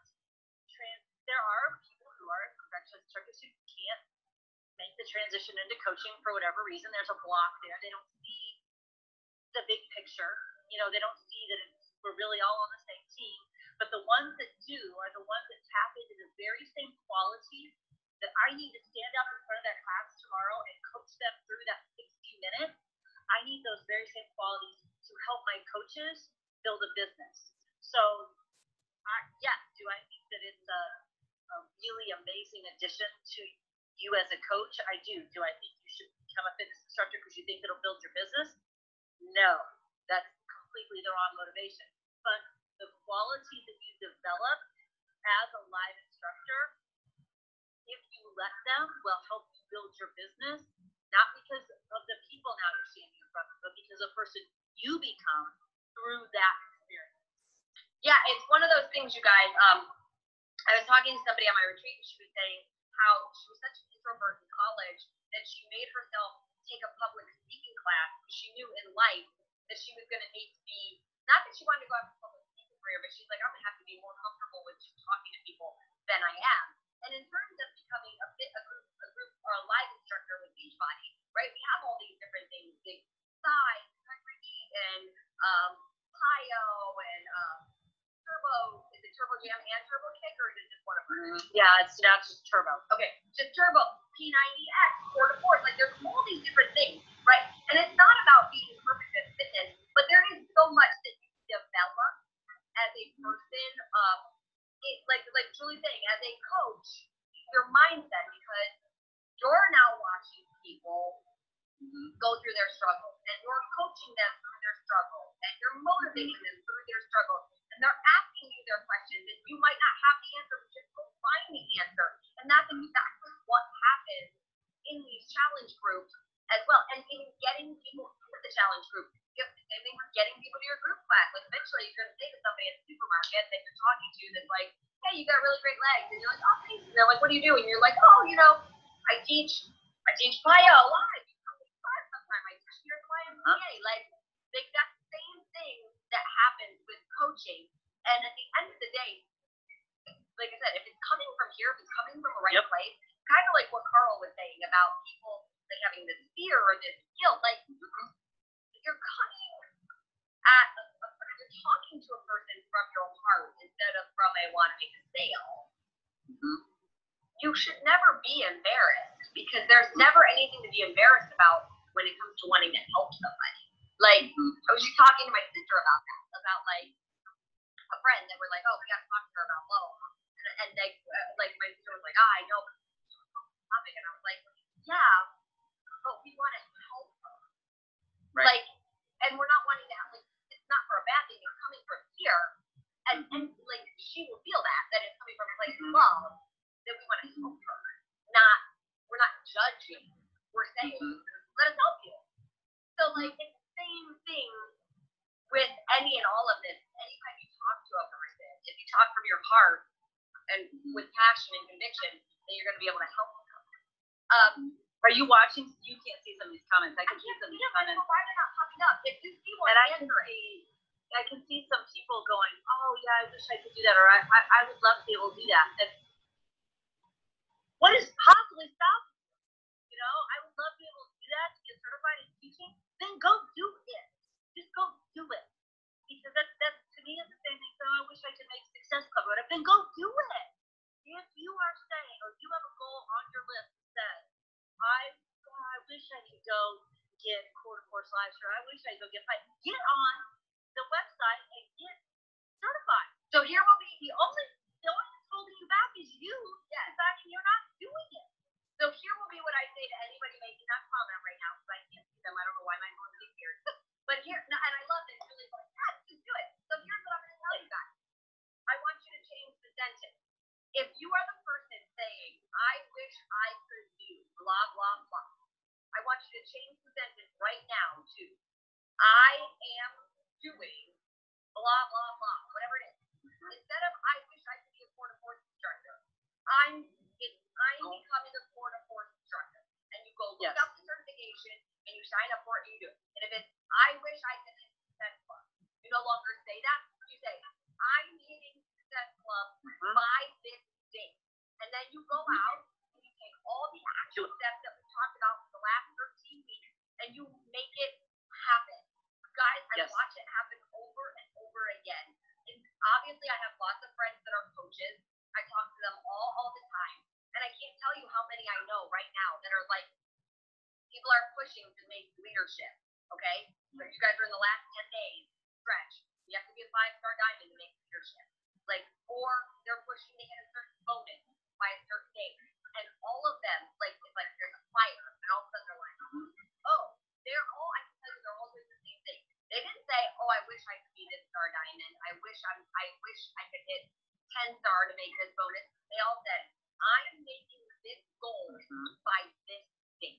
there are people who are group exercise instructors who can't make the transition into coaching for whatever reason. There's a block there. They don't see the big picture. You know, they don't see that we're really all on the same team. But the ones that do are the ones that tap into the very same qualities that I need to stand up in front of that class tomorrow and coach them through that 60 minutes. I need those very same qualities to help my coaches build a business. So, yes, do I think that it's a really amazing addition to you as a coach? I do. Do I think you should become a fitness instructor because you think it'll build your business? No, that's completely the wrong motivation. But the qualities that you develop as a live instructor, if you let them, will help you build your business, not because of the people now you're standing in front of, but because of the person you become through that experience. Yeah, it's one of those things, you guys. I was talking to somebody on my retreat, and she was saying how she was such an introvert in college that she made herself take a public speaking class. She knew in life that she was going to need to be, not that she wanted to go after public speaking career, but she's like, I'm going to have to be more comfortable with talking to people than I am. And in terms of becoming a group or a live instructor with Beachbody, right? We have all these different things, big size, integrity, and Plyo, and Turbo. Is it Turbo Jam and Turbo Kick, or is it just one of them? Yeah, it's not just Turbo. Okay, just Turbo, P90X, 4-4. Like, there's all these different things, right? And it's not about being perfect at fitness, but there is so much that you develop as a person. Like Julie's saying, as a coach, your mindset, because you're now watching people go through their struggle, and you're coaching them through their struggle, and you're motivating them through their struggle, and they're asking you their questions, and you might not have the answer, but just go find the answer. And that's exactly what happens in these challenge groups as well, and in getting people into the challenge group. The same thing with getting people to your group class. Like, eventually you're going to say to somebody at the supermarket that you're talking to that's like, hey, you got really great legs, and you're like, oh, thanks. And they're like, what do you do? And you're like, oh, you know, I teach Plyo live. You come to class sometime. I teach your clients like the exact same thing that happens with coaching. And at the end of the day, like I said, if it's coming from here, if it's coming from the right place, kind of like what Carl was saying about people like having this fear or this guilt, like you're coming at you're talking to a person from your heart instead of from a want to make a sale. You should never be embarrassed, because there's never anything to be embarrassed about when it comes to wanting to help somebody. Like, I was just talking to my sister about that, about like a friend that we're like, oh, we got to talk to her about blah, blah, blah. And they, like my sister was like, I know topic, and I was like, yeah, but we want to help her. Right. Like, and we're not wanting to have, like, it's not for a bad thing, it's coming from here, and like, she will feel that it's coming from a place of love, that we want to help her. We're not judging, we're saying, let us help you. So, like, it's the same thing with any and all of this. Anytime you talk to a person, if you talk from your heart and with passion and conviction, then you're going to be able to help them. Are you watching? You can't see some of these comments. I I can see can't some of see these them. I don't comments. know why they're not popping up. If you see one, And answer it. I can see some people going, oh yeah, I wish I could do that, or I would love to be able to do that. And what is possibly stopping you? You know, I would love to be able to do that, to get certified in teaching. Then go do it. Just go do it. Because that's to me is the same thing. So I wish I could make Success Club, but then go do it. If you are saying, or you have a goal on your list that says, I wish I could go get quarter course lecture. I wish I could go get fight. Get on the website and get certified. So here will be The only that's holding you back is you deciding you're not doing it. So here will be what I say to anybody making that comment right now, because I can't see them. I don't know why my phone's in here. But here, no, and I love it. It's really like, yes, just do it. So here's what I'm going to tell you guys. I want you to change the sentence. If you are the person saying, I wish I could do blah, blah, blah, I want you to change the sentence right now to, I am doing blah, blah, blah, whatever it is. Instead of, I wish I could be a quarter course instructor, I'm becoming a quarter course instructor. And you go look up the certification and you sign up for it and you do it. And if it's, I wish I could hit Success Club, you no longer say that. You say, I'm hitting Success Club by this date. And then you go out and you take all the action steps that we talked about for the last 13 weeks and you make it happen. Guys, I watch it happen over and over again. And obviously, I have lots of friends that are coaches. I talk to them all the time. And I can't tell you how many I know right now that are like, people are pushing to make leadership, okay? So you guys are in the last 10 days stretch. You have to be a 5-star diamond to make leadership. Like, or they're pushing to hit a certain bonus by a certain date. And all of them, like, it's like there's a fire, and all of a sudden they're like, oh, they're all, I can tell you, they're all doing the same thing. They didn't say, oh, I wish I could be this star diamond. I wish I could hit 10-star to make this bonus. They all said, I'm making this goal by this date.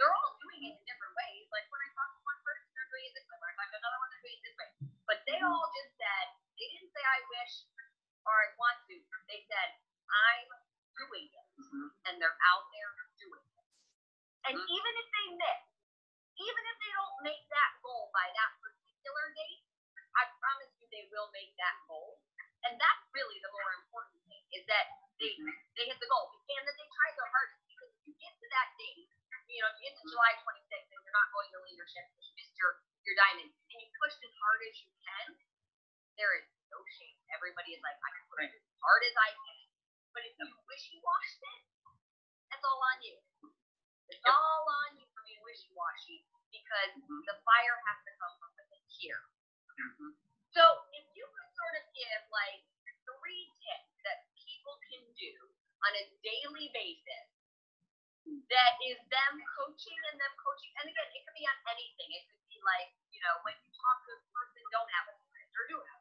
You're all doing it in different ways. Like when I talk to one person, they're doing it this way. When I talk to another one, they're doing it this way. But they all just said, they didn't say I wish or I want to. They said, I'm doing it. And they're out there doing it. And even if they miss, even if they don't make that goal by that particular date, I promise you they will make that goal. And that's really the more important thing, is that they hit the goal. And that they try their hardest. Because if you get to that date, you know, if you get to July 26th and you're not going to leadership, you missed your diamond, and you pushed as hard as you can, there is no shame. Everybody is like, I can push as hard as I can. But if you wishy-washed it, that's all on you. It's all on you for being wishy-washy, because the fire has to come from within here. So if you could sort of give like 3 tips that people can do on a daily basis that is them coaching, and again, it could be on anything. It could be like, you know, when you talk to a person, don't have a script or do have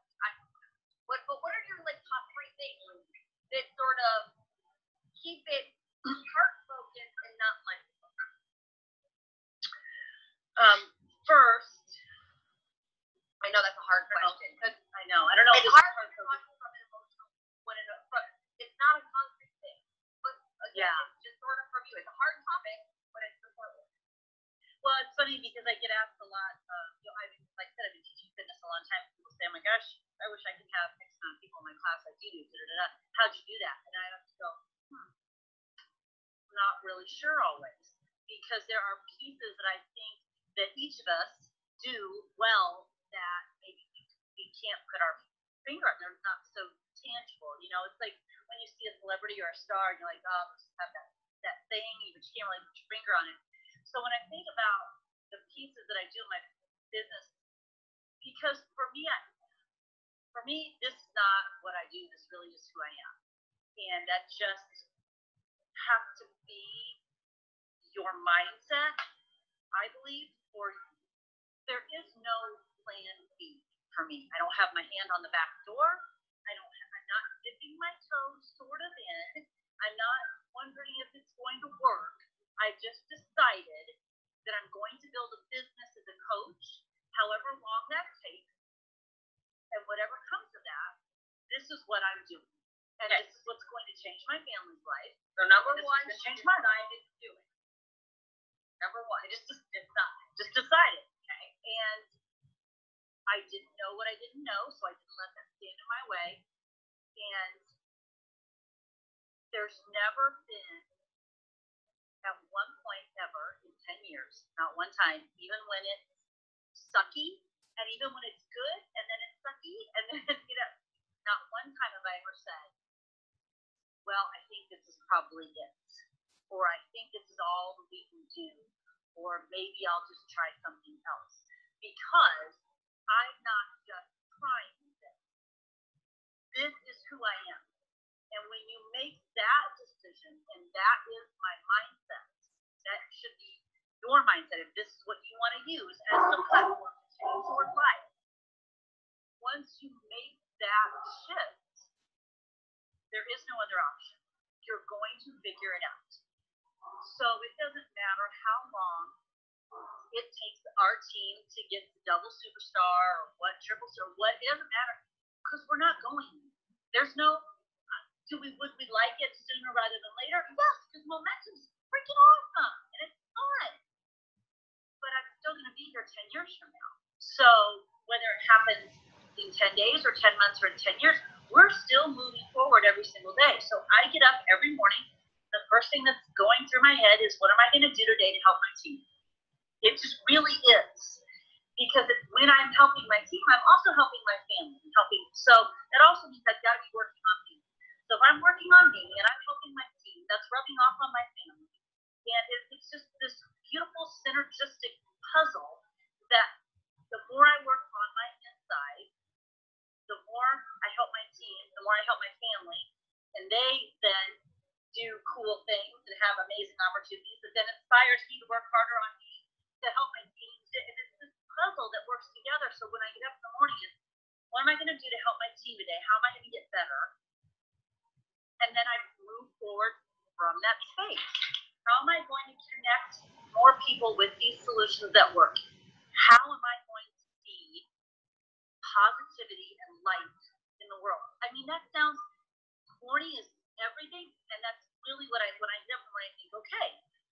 but what are your like top 3 things that sort of keep it heart focused and not money focused? First, I know that's a hard question, because I know. I don't know. it's hard when you're talking from an emotional, it's not a concrete thing. But again, it's just sort of from you. It's a hard topic, but it's important. Well, it's funny because I get asked a lot. You know, like I said, I've been teaching fitness a long time. People say, "Oh my gosh, I wish I could have X amount of people in my class like you do." How'd you do that? And I have to go, I'm not really sure always, because there are pieces that I think that each of us do well that maybe we can't put our finger on. They're not so tangible. You know, it's like when you see a celebrity or a star, and you're like, oh, just have that thing, but you can't really put your finger on it. So when I think about the pieces that I do in my business, because for me, this is not what I do. This really is who I am, and that just has to be your mindset, I believe. Or there is no plan B for me. I don't have my hand on the back door. I'm not dipping my toes sort of in. I'm not wondering if it's going to work. I just decided that I'm going to build a business as a coach, however long that takes, and whatever comes of that, this is what I'm doing. And this is what's going to change my family's life. So number one, change my life. Decided to do it. Number one, I just decided, okay? And I didn't know what I didn't know, so I didn't let that stand in my way. And there's never been, at one point ever in 10 years, not one time, even when it's sucky, and even when it's good, and then it's sucky, and then, not one time have I ever said, well, I think this is probably it, or I think this is all we can do, or maybe I'll just try something else, because I'm not just trying this. This is who I am. And when you make that decision, and that is my mindset, that should be your mindset, if this is what you want to use as the platform to change your life. Once you make that shift, there is no other option. You're going to figure it out. So it doesn't matter how long it takes our team to get to double superstar or what triple star, what, it doesn't matter, because we're not going. There's no, would we like it sooner rather than later? Yes, because momentum's freaking awesome and it's fun. But I'm still going to be here 10 years from now. So whether it happens in 10 days or 10 months or in 10 years, we're still moving forward every single day. So I get up every morning. The first thing that's going through my head is, what am I going to do today to help my team? It just really is. Because when I'm helping my team, I'm also helping my family. So that also means I've got to be working on me. So if I'm working on me and I'm helping my team, that's rubbing off on my family. And it's just this beautiful synergistic puzzle that the more I work on my inside, the more I help my team, the more I help my family, and they then do cool things and have amazing opportunities that then inspires me to work harder on me to help my team. And it's this puzzle that works together. So when I get up in the morning, it's, what am I going to do to help my team today? How am I going to get better? And then I move forward from that space. How am I going to connect more people with these solutions that work? How am I going to be positivity and light in the world? I mean, that sounds corny as everything, and that's really what I, when I get up in the morning, I think, okay,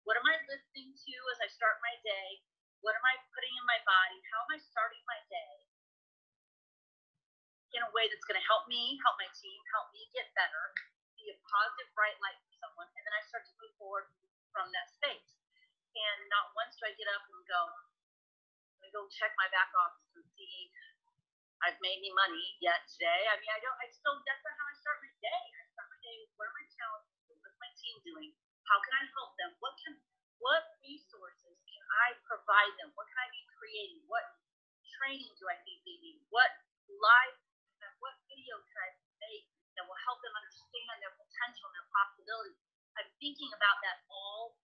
what am I listening to as I start my day? What am I putting in my body? How am I starting my day in a way that's going to help me, help my team, help me get better, be a positive, bright light for someone, and then I start to move forward from that space. And not once do I get up and go, let me go check my back office and see I've made any money yet today. I mean, that's not how I start my day. I start my day with, what are my challenges? What's my team doing? How can I help them? What resources can I provide them? What can I be creating? What training do I need? What video can I make that will help them understand their potential and their possibilities? I'm thinking about that all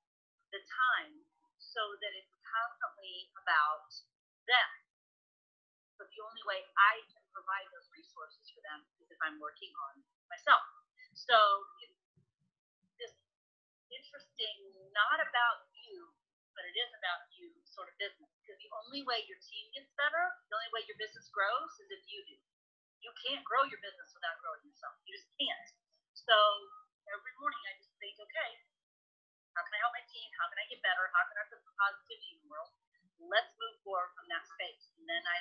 the time so that it's constantly about them. But the only way I can provide those resources for them is if I'm working on myself. So it's this interesting, not about you, but it is about you sort of business. Because the only way your team gets better, the only way your business grows is if you do. You can't grow your business without growing yourself. You just can't. So every morning I just think, okay, how can I help my team? How can I get better? How can I put some positivity in the world? Let's move forward from that space. And then I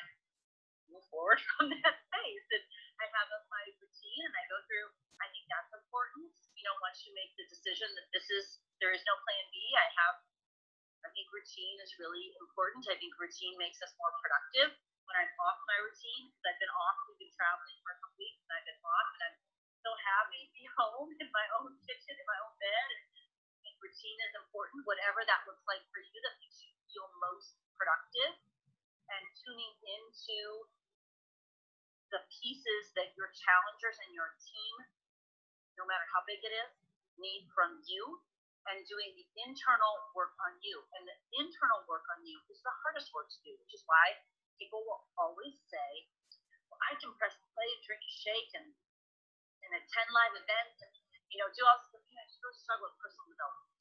move forward from that space. And I have my routine and I go through, I think that's important. You know, once you make the decision that there is no plan B, I think routine is really important. I think routine makes us more productive. When I'm off my routine, because I've been off, we've been traveling for a couple weeks, and I've been off, and I'm so happy to be home in my own kitchen, in my own bed. And I think routine is important, whatever that looks like for you, that makes you feel most productive. And tuning into the pieces that your challengers and your team, no matter how big it is, need from you, and doing the internal work on you. And the internal work on you is the hardest work to do, which is why people will always say, well, I can press play, drink a shake, and attend live events, and do all this stuff. I just really struggle with personal development.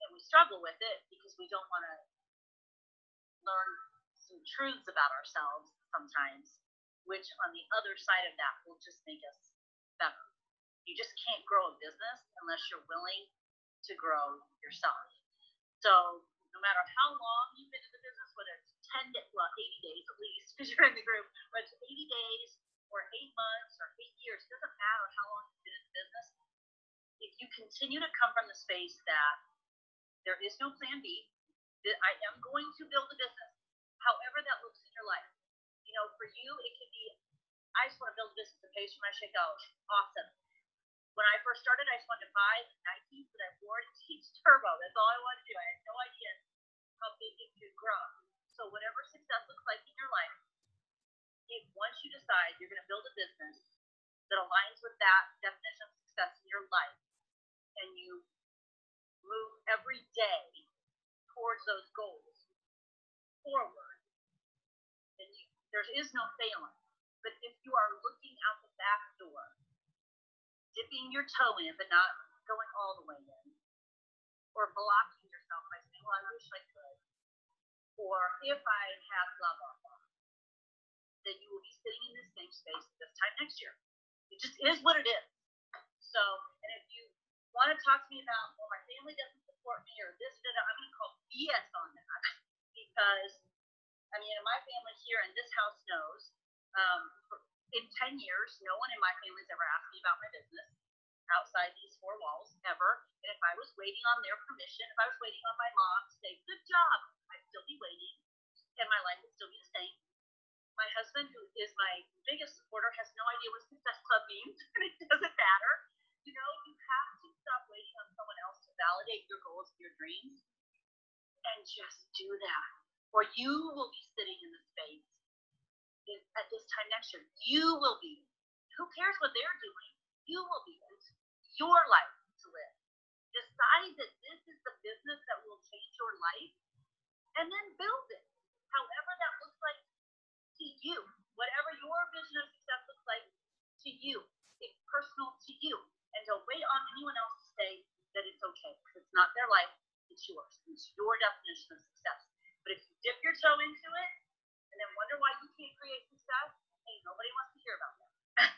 And we struggle with it because we don't want to learn some truths about ourselves sometimes, which on the other side of that will just make us better. You just can't grow a business unless you're willing to grow yourself. So no matter how long you've been in the business, whether it's 80 days at least, because you're in the group, whether it's 80 days or 8 months or 8 years, it doesn't matter how long you've been in the business. If you continue to come from the space that there is no plan B, that I am going to build a business, however that looks in your life. You know, for you, it could be, I just want to build a business that pays for my shakeout. Awesome. When I first started, I just wanted to buy Nikes that I wore to teach turbo. That's all I wanted to do. I had no idea how big it could grow. So whatever success looks like in your life, once you decide you're going to build a business that aligns with that definition of success in your life, and you move every day towards those goals forward, then there is no failing. But if you are looking out the back door, dipping your toe in but not going all the way in, or blocking yourself by saying, well, I wish I could, or if I had blah, blah, blah, then you will be sitting in this same space this time next year. It just is what it is. So, and if you want to talk to me about, well, my family doesn't support me or this, I'm going to call BS on that. Because, I mean, my family here in this house knows, in 10 years, no one in my family's ever asked me about my business outside these four walls, ever. And if I was waiting on their permission, if I was waiting on my mom to say, good job, I'd still be waiting, and my life would still be the same. My husband, who is my biggest supporter, has no idea what Success Club means, and it doesn't matter. You know, you have to stop waiting on someone else to validate your goals and your dreams, and just do that. Or you will be sitting in the space at this time next year. You will be. Who cares what they're doing? You will be. It's your life to live. Decide that this is the business that will change your life, and then build it. However that looks like to you. Whatever your vision of success looks like to you. It's personal to you. And don't wait on anyone else to say that it's okay. Because it's not their life, it's yours. It's your definition of success. But if you dip your toe into it, and then wonder why you can't create success, hey, nobody wants to hear about that.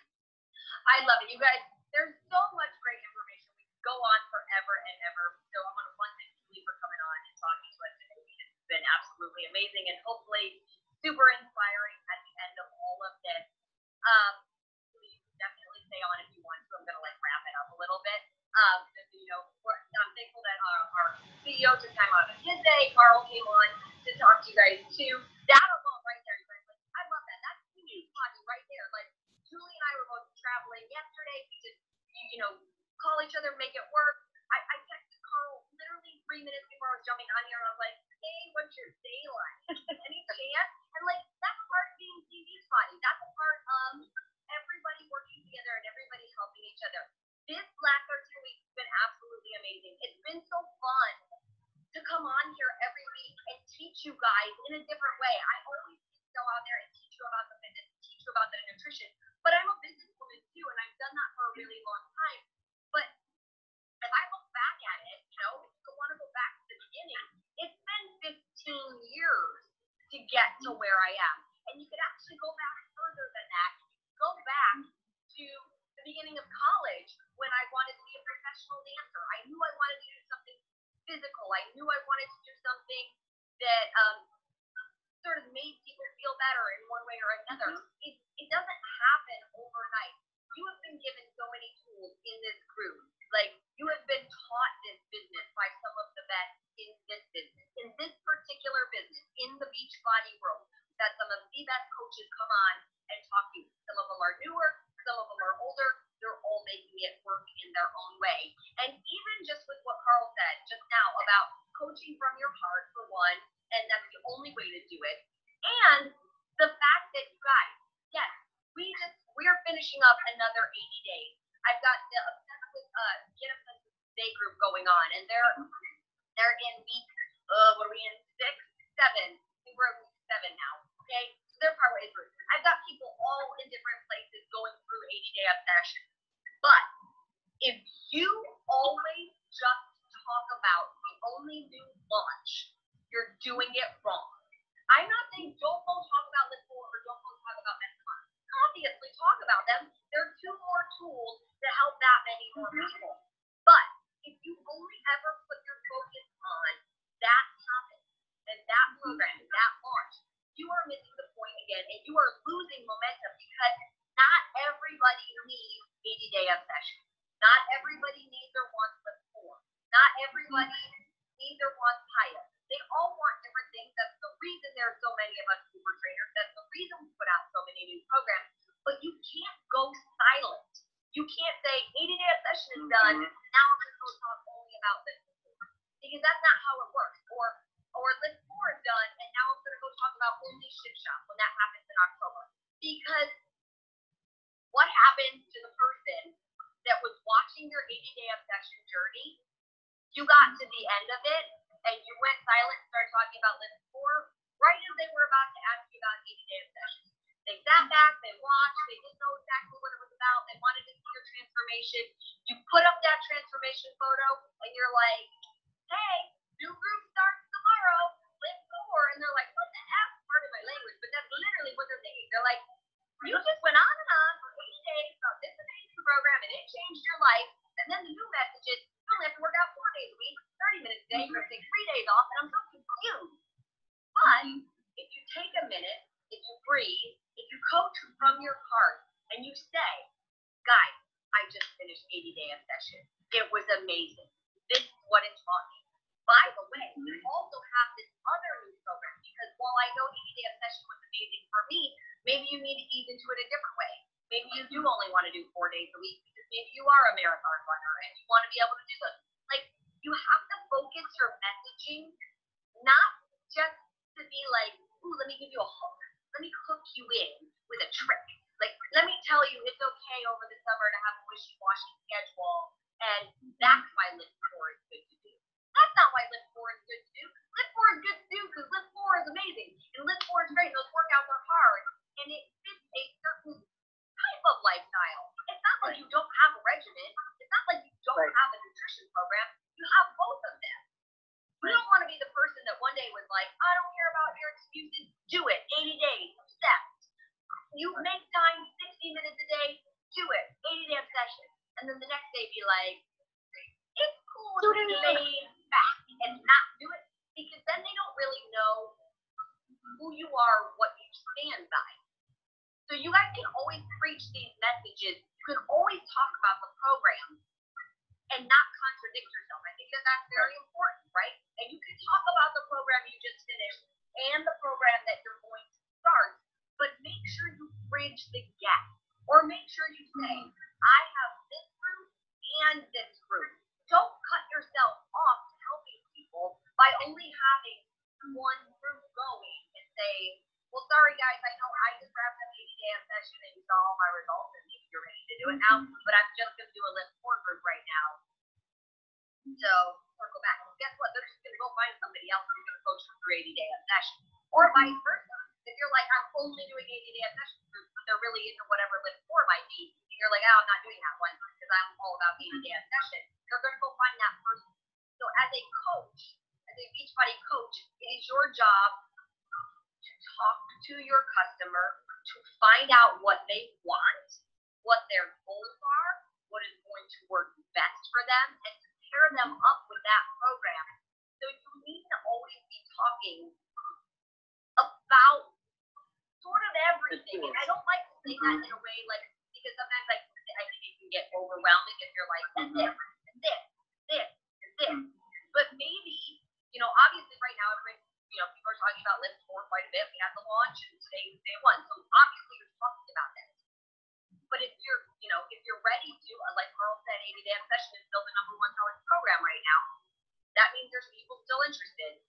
I love it. You guys, there's so much great information. We could go on forever and ever. So I want to thank Julie for coming on and talking to us today. It's been absolutely amazing and hopefully super inspiring at the end of all of this. You can definitely stay on if you want to. I'm going to wrap it up a little bit. You know, I'm thankful that our CEO took time out of his day. Carl came on to talk to you guys too. That alone right there, you guys, I love that. That's huge right there. Julie and I were both traveling yesterday. We just, you know, call each other, make it work. I texted Carl literally 3 minutes before I was jumping on here, and I was like, hey, what's your day like? Any chance? And that's part of being TV Spotty. That's a part of everybody working together and everybody helping each other. This last 13 weeks has been absolutely amazing. It's been so fun to come on here every week and teach you guys in a different way. I always go out there and teach you about the fitness, teach you about the nutrition, but I'm a businesswoman too, and I've done that for a really long time. But if I look back at it, you know, if you want to go back to the beginning, it's been 15 years to get to where I am. And you could actually go back further than that. Go back to the beginning of college when I wanted to be a professional dancer. I knew I wanted to do something physical. I knew I wanted to do something that sort of made people feel better in one way or another. It doesn't happen overnight. You have been given so many tools in this group. You have been taught this business by some of the best in this business, in this particular business, in the Beachbody world. That some of the best coaches come on and talk to you. Some of them are newer, some of them are older. They're all making it work in their own way. And even just with what Carl said just now about coaching from your heart, for one, and that's the only way to do it. And the fact that you guys, yes, we're finishing up another 80 days. I've got the Obsessed with Get Obsessed with Day group going on, and they're in week, what are we in, 6, 7? I think we're in week 7 now, okay? So they're partway through. I've got people all in different places going through 80-day obsession. But if you always just talk about the only new launch, you're doing it wrong. I'm not saying don't go talk about Lift4 or don't go talk about Metcon. Obviously talk about them. There are 2 more tools to help that many more people. But if you only ever put your focus on that topic, that program, that launch, you are missing the point again, and you are losing momentum because not everybody needs 80-day obsession. Not everybody needs or wants Lift 4. Not everybody needs or wants HIAS. They all want different things. That's the reason there are so many of us super trainers. That's the reason we put out so many new programs. But you can't go silent. You can't say 80-day obsession is done. Now I'm going to go talk only about Lift 4. Because that's not how it works. Or Lift 4 is done, and now I'm going to go talk about only Shift Shop when that happens in October. Because what happened to the person that was watching your 80-day obsession journey? You got to the end of it, and you went silent and started talking about Lift 4 right as they were about to ask you about 80-day obsession. They sat back, they watched, they didn't know exactly what it was about, they wanted to see your transformation. You put up that transformation photo, and you're like, hey, new group starts tomorrow, Lift 4, and they're like, what the F? Pardon my language, but that's literally what they're thinking. They're like, you just went on and on for 80 days about this amazing program, and it changed your life, and then the new message is, you only have to work out 4 days a week, 30 minutes a day, you're going to take 3 days off, and I'm so confused. But if you take a minute, if you breathe, if you coach from your heart, and you say, guys, I just finished 80-day obsession. It was amazing. This is what it taught me. By the way, we also have this other new program, because while I know 80-day obsession was amazing for me, maybe you need to ease into it a different way. Maybe you do only want to do 4 days a week, because maybe you are a marathon runner, and you want to be able to do this. Like, you have to focus your messaging, not just to be like, ooh, let me give you a hook. Let me hook you in with a trick. Like, let me tell you it's okay over the summer to have a wishy-washy schedule, and that's why Lift 4 is good to do. That's not why Lift 4 is good to do. Lift 4 is good to do because Lift 4 is amazing, and Lift 4 is great. Those workouts are hard, and it fits a certain type of lifestyle. It's not like you don't have a regimen. It's not like you don't have a nutrition program. You have both of them. You don't want to be the person that one day was like, I don't care about your excuses. Do it. 80 days. Obsessed. You make time 60 minutes a day. Do it. 80-day obsession. And then the next day be like, it's cool to lay back and not do it. Because then they don't really know who you are, what you stand by. So you guys can always preach these messages. You can always talk about the program and not contradict yourself. I think that that's very important, right? And you can talk about the program you just finished and the program that you're going to start, but make sure you bridge the gap. Or make sure you say, I have this group and this group. Don't cut yourself off to helping people by only having one group going and say, well, sorry guys, I know I just wrapped up 80-day obsession and you saw all my results and maybe you're ready to do it now, but I'm just going to do a Lift 4 group right now. So, circle back. Well, guess what? They're just going to go find somebody else who's going to coach them through 80-day obsession. Or vice versa. If you're like, I'm only doing 80-day obsession groups, but they're really into whatever Lift 4 might be, and you're like, oh, I'm not doing that one because I'm all about 80-day obsession, you're going to go find that person. So as a coach, as a Beachbody coach, it is your job to talk to your customer, to find out what they want, what their goals are, what is going to work best for them, and to pair them up with that program. So you need to always be talking about sort of everything. And I don't like to say that in a way like, because sometimes I think it can get overwhelming if you're like, and this, and this, this, and this. But maybe, obviously right now, everybody, people are talking about Lift 4 quite a bit. We had the launch and today is day one. So obviously you're talking about that. But if you're ready to, like Carl said, 80-day obsession is still the #1 selling program right now. That means there's people still interested.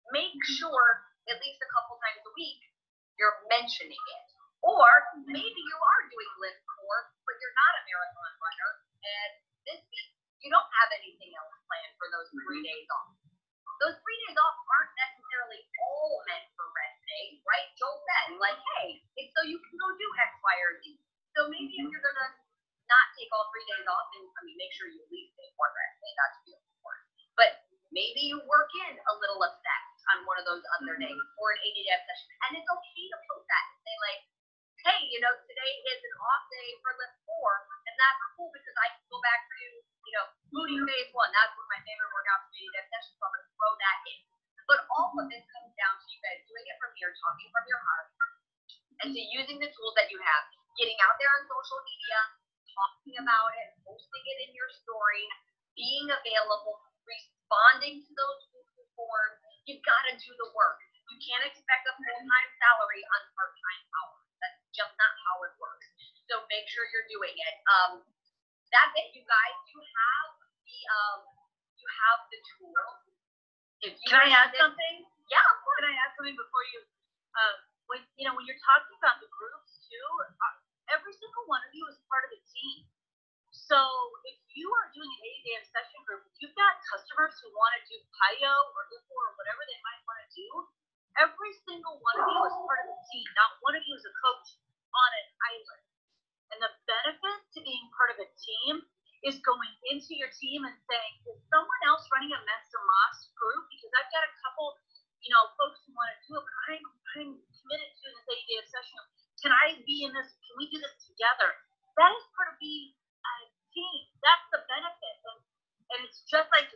Make sure at least a couple times a week you're mentioning it. Or maybe you are doing Lift 4, but you're not a marathon runner, and this week you don't have anything else planned for those 3 days off. Those 3 days off aren't necessarily all meant for rest days, right? Joel said, like, hey, it's so you can go do X, Y, or Z. So maybe if you're going to not take all 3 days off, and make sure you at least take one rest day, that's really important. But maybe you work in a little obsessed on one of those other days, or an 80-day obsession. And it's okay to post that and say, like, hey, today is an off day for Lift 4, and that's cool because I can go back to, booty phase 1. That's one of my favorite workouts for 80-day obsession, so I'm going to throw that in. But all of it comes down to you guys doing it from here, talking from your heart, and to using the tools that you have, getting out there on social media, talking about it, posting it in your story, being available, responding to those Google forms. You've got to do the work. You can't expect a full-time salary on part-time hours. That's just not how it works. So make sure you're doing it. That's it, you guys. You have the tools. Can I add something? Yeah, of course. Can I add something before you? When you're talking about the groups too, every single one of you is part of a team. So if you are doing an 8-day session group, if you've got customers who want to do PIO or LIFO or whatever they might want to do, every single one of you is part of the team. Not one of you is a coach on an island. And the benefit to being part of a team is going into your team and saying, is someone else running a Master Moss group? Because I've got a couple, folks who want to do it, but I'm committed to this 8-day session. Can I be in this? Can we do this together? That is part of being a team. That's the benefit. And it's just like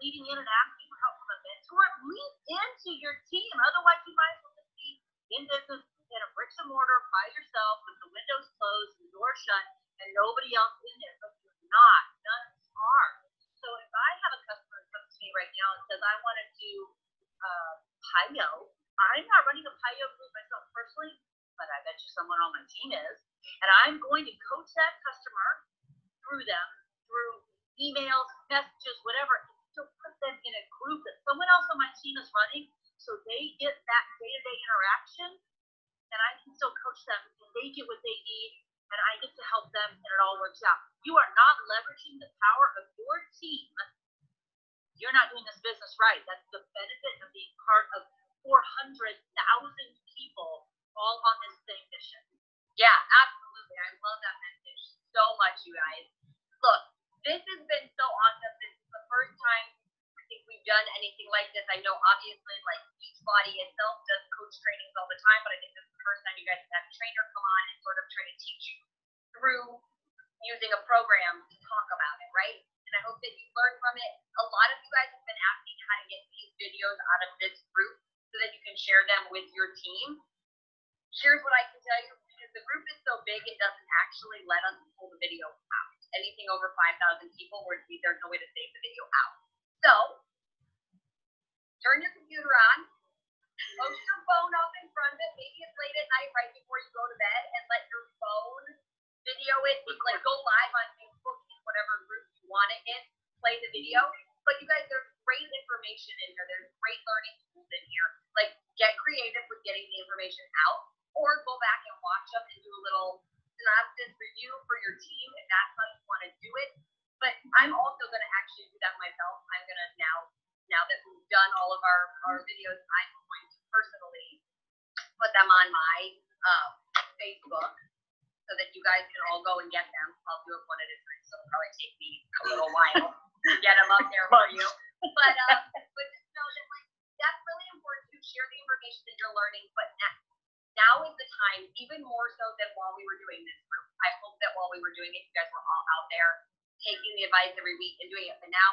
leading in and asking for help from a mentor. Lean into your team. Otherwise, you might as well just be in business in a bricks and mortar by yourself with the windows closed, the door shut, and nobody else in there. But you're not. None of us are. So if I have a customer who comes to me right now and says, I want to do PIO, I'm not running a PIO group myself personally, but I bet you someone on my team is. And I'm going to coach that customer through emails, messages, whatever, and still put them in a group that someone else on my team is running so they get that day-to-day interaction, and I can still coach them, and they get what they need, and I get to help them, and it all works out. You are not leveraging the power of your team. You're not doing this business right. That's the benefit of being part of 400,000 people all on this same mission. Yeah, absolutely. I love that message so much, you guys. Look, this has been so awesome. This is the first time I think we've done anything like this. I know obviously like Beachbody itself does coach trainings all the time, but I think this is the first time you guys have had a trainer come on and sort of try to teach you through using a program to talk about it, right? And I hope that you learned from it. A lot of you guys have been asking how to get these videos out of this group so that you can share them with your team. Here's what I can tell you, because the group is so big, it doesn't actually let us pull the video out. Anything over 5,000 people, there's no way to save the video out. So, turn your computer on, post your phone up in front of it, maybe it's late at night right before you go to bed, and let your phone video it, like go live on Facebook, whatever group you want it in, play the video. But you guys, there's great information in here. There's great learning tools in here. Like, get creative with getting the information out, or go back and watch them and do a little synopsis review for your team if that's how you want to do it. But I'm also going to actually do that myself. I'm going to now that we've done all of our videos, I'm going to personally put them on my Facebook so that you guys can all go and get them. I'll do it one at a time, so it'll probably take me a little while to get them up there for you. But just know that like that's really important to share the information that you're learning. But now is the time, even more so than while we were doing this group. I hope that while we were doing it, you guys were all out there taking the advice every week and doing it. But now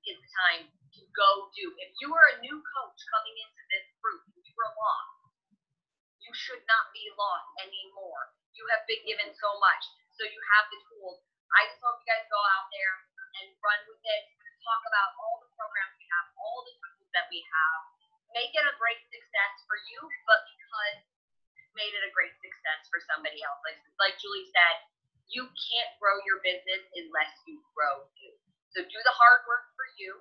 is the time to go do. If you are a new coach coming into this group, if you were lost, you should not be lost anymore. You have been given so much, so you have the tools. I just hope you guys go out there and run with it, talk about all the programs we have, all the tools that we have. Make it a great success for you, but because you've made it a great success for somebody else. Like Julie said, you can't grow your business unless you grow you. So do the hard work for you,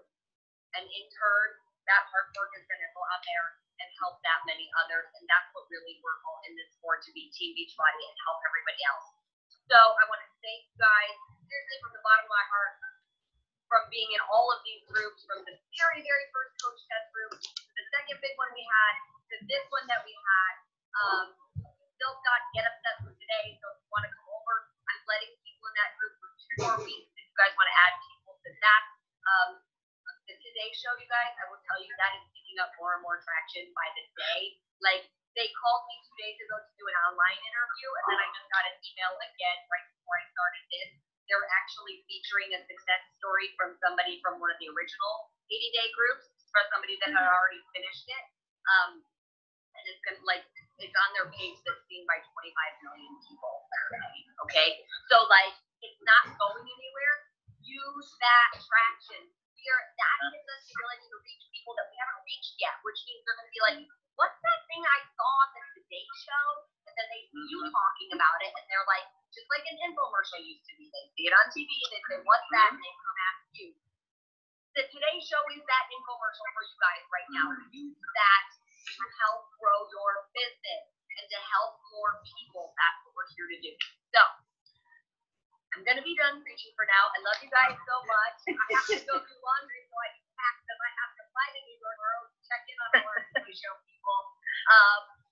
and in turn, that hard work is going to go out there and help that many others. And that's what really we're all in this for, to be Team Beachbody and help everybody else. So I want to thank you guys, seriously, from the bottom of my heart, from being in all of these groups, from the very, very first coach test group, to the second big one we had, to this one that we had. Still got Get Obsessed with today, so if you want to come over, I'm letting people in that group for 2 more weeks. If you guys want to add people to that, the Today Show, you guys, I will tell you that is picking up more and more traction by the day. Like, they called me 2 days ago to do an online interview, and then I just got an email again right before I started this. They're actually featuring a success story from somebody from one of the original 80-day groups. for somebody that had already finished it. And it's gonna it's on their page that's seen by 25 million people. Okay, so it's not going anywhere. Use that traction. That gives us the ability to reach people that we haven't reached yet, which means they're gonna be like, what's that thing I saw on the Today Show? And then they see you talking about it, and they're like, just like an infomercial used to be. They see it on TV, they say, what's that? And they come ask you. The Today Show is that infomercial for you guys right now. Use that to help grow your business and to help more people. That's what we're here to do. So, I'm going to be done preaching for now. I love you guys so much. I have to go do laundry, so I can pack them. I have to fly to New York tomorrow to check in on all our Today Show people.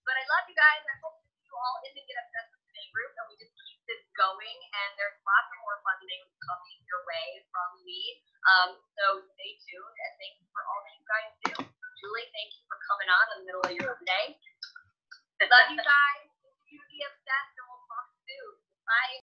But I love you guys. I hope that you all in the Get Obsessed with Today group, and we just keep this going. And there's lots of more fun things coming your way from me. So stay tuned, and thank you for all that you guys do. Julie, thank you for coming on in the middle of your day. Love you guys. Continue to be obsessed, and we'll talk soon. Bye.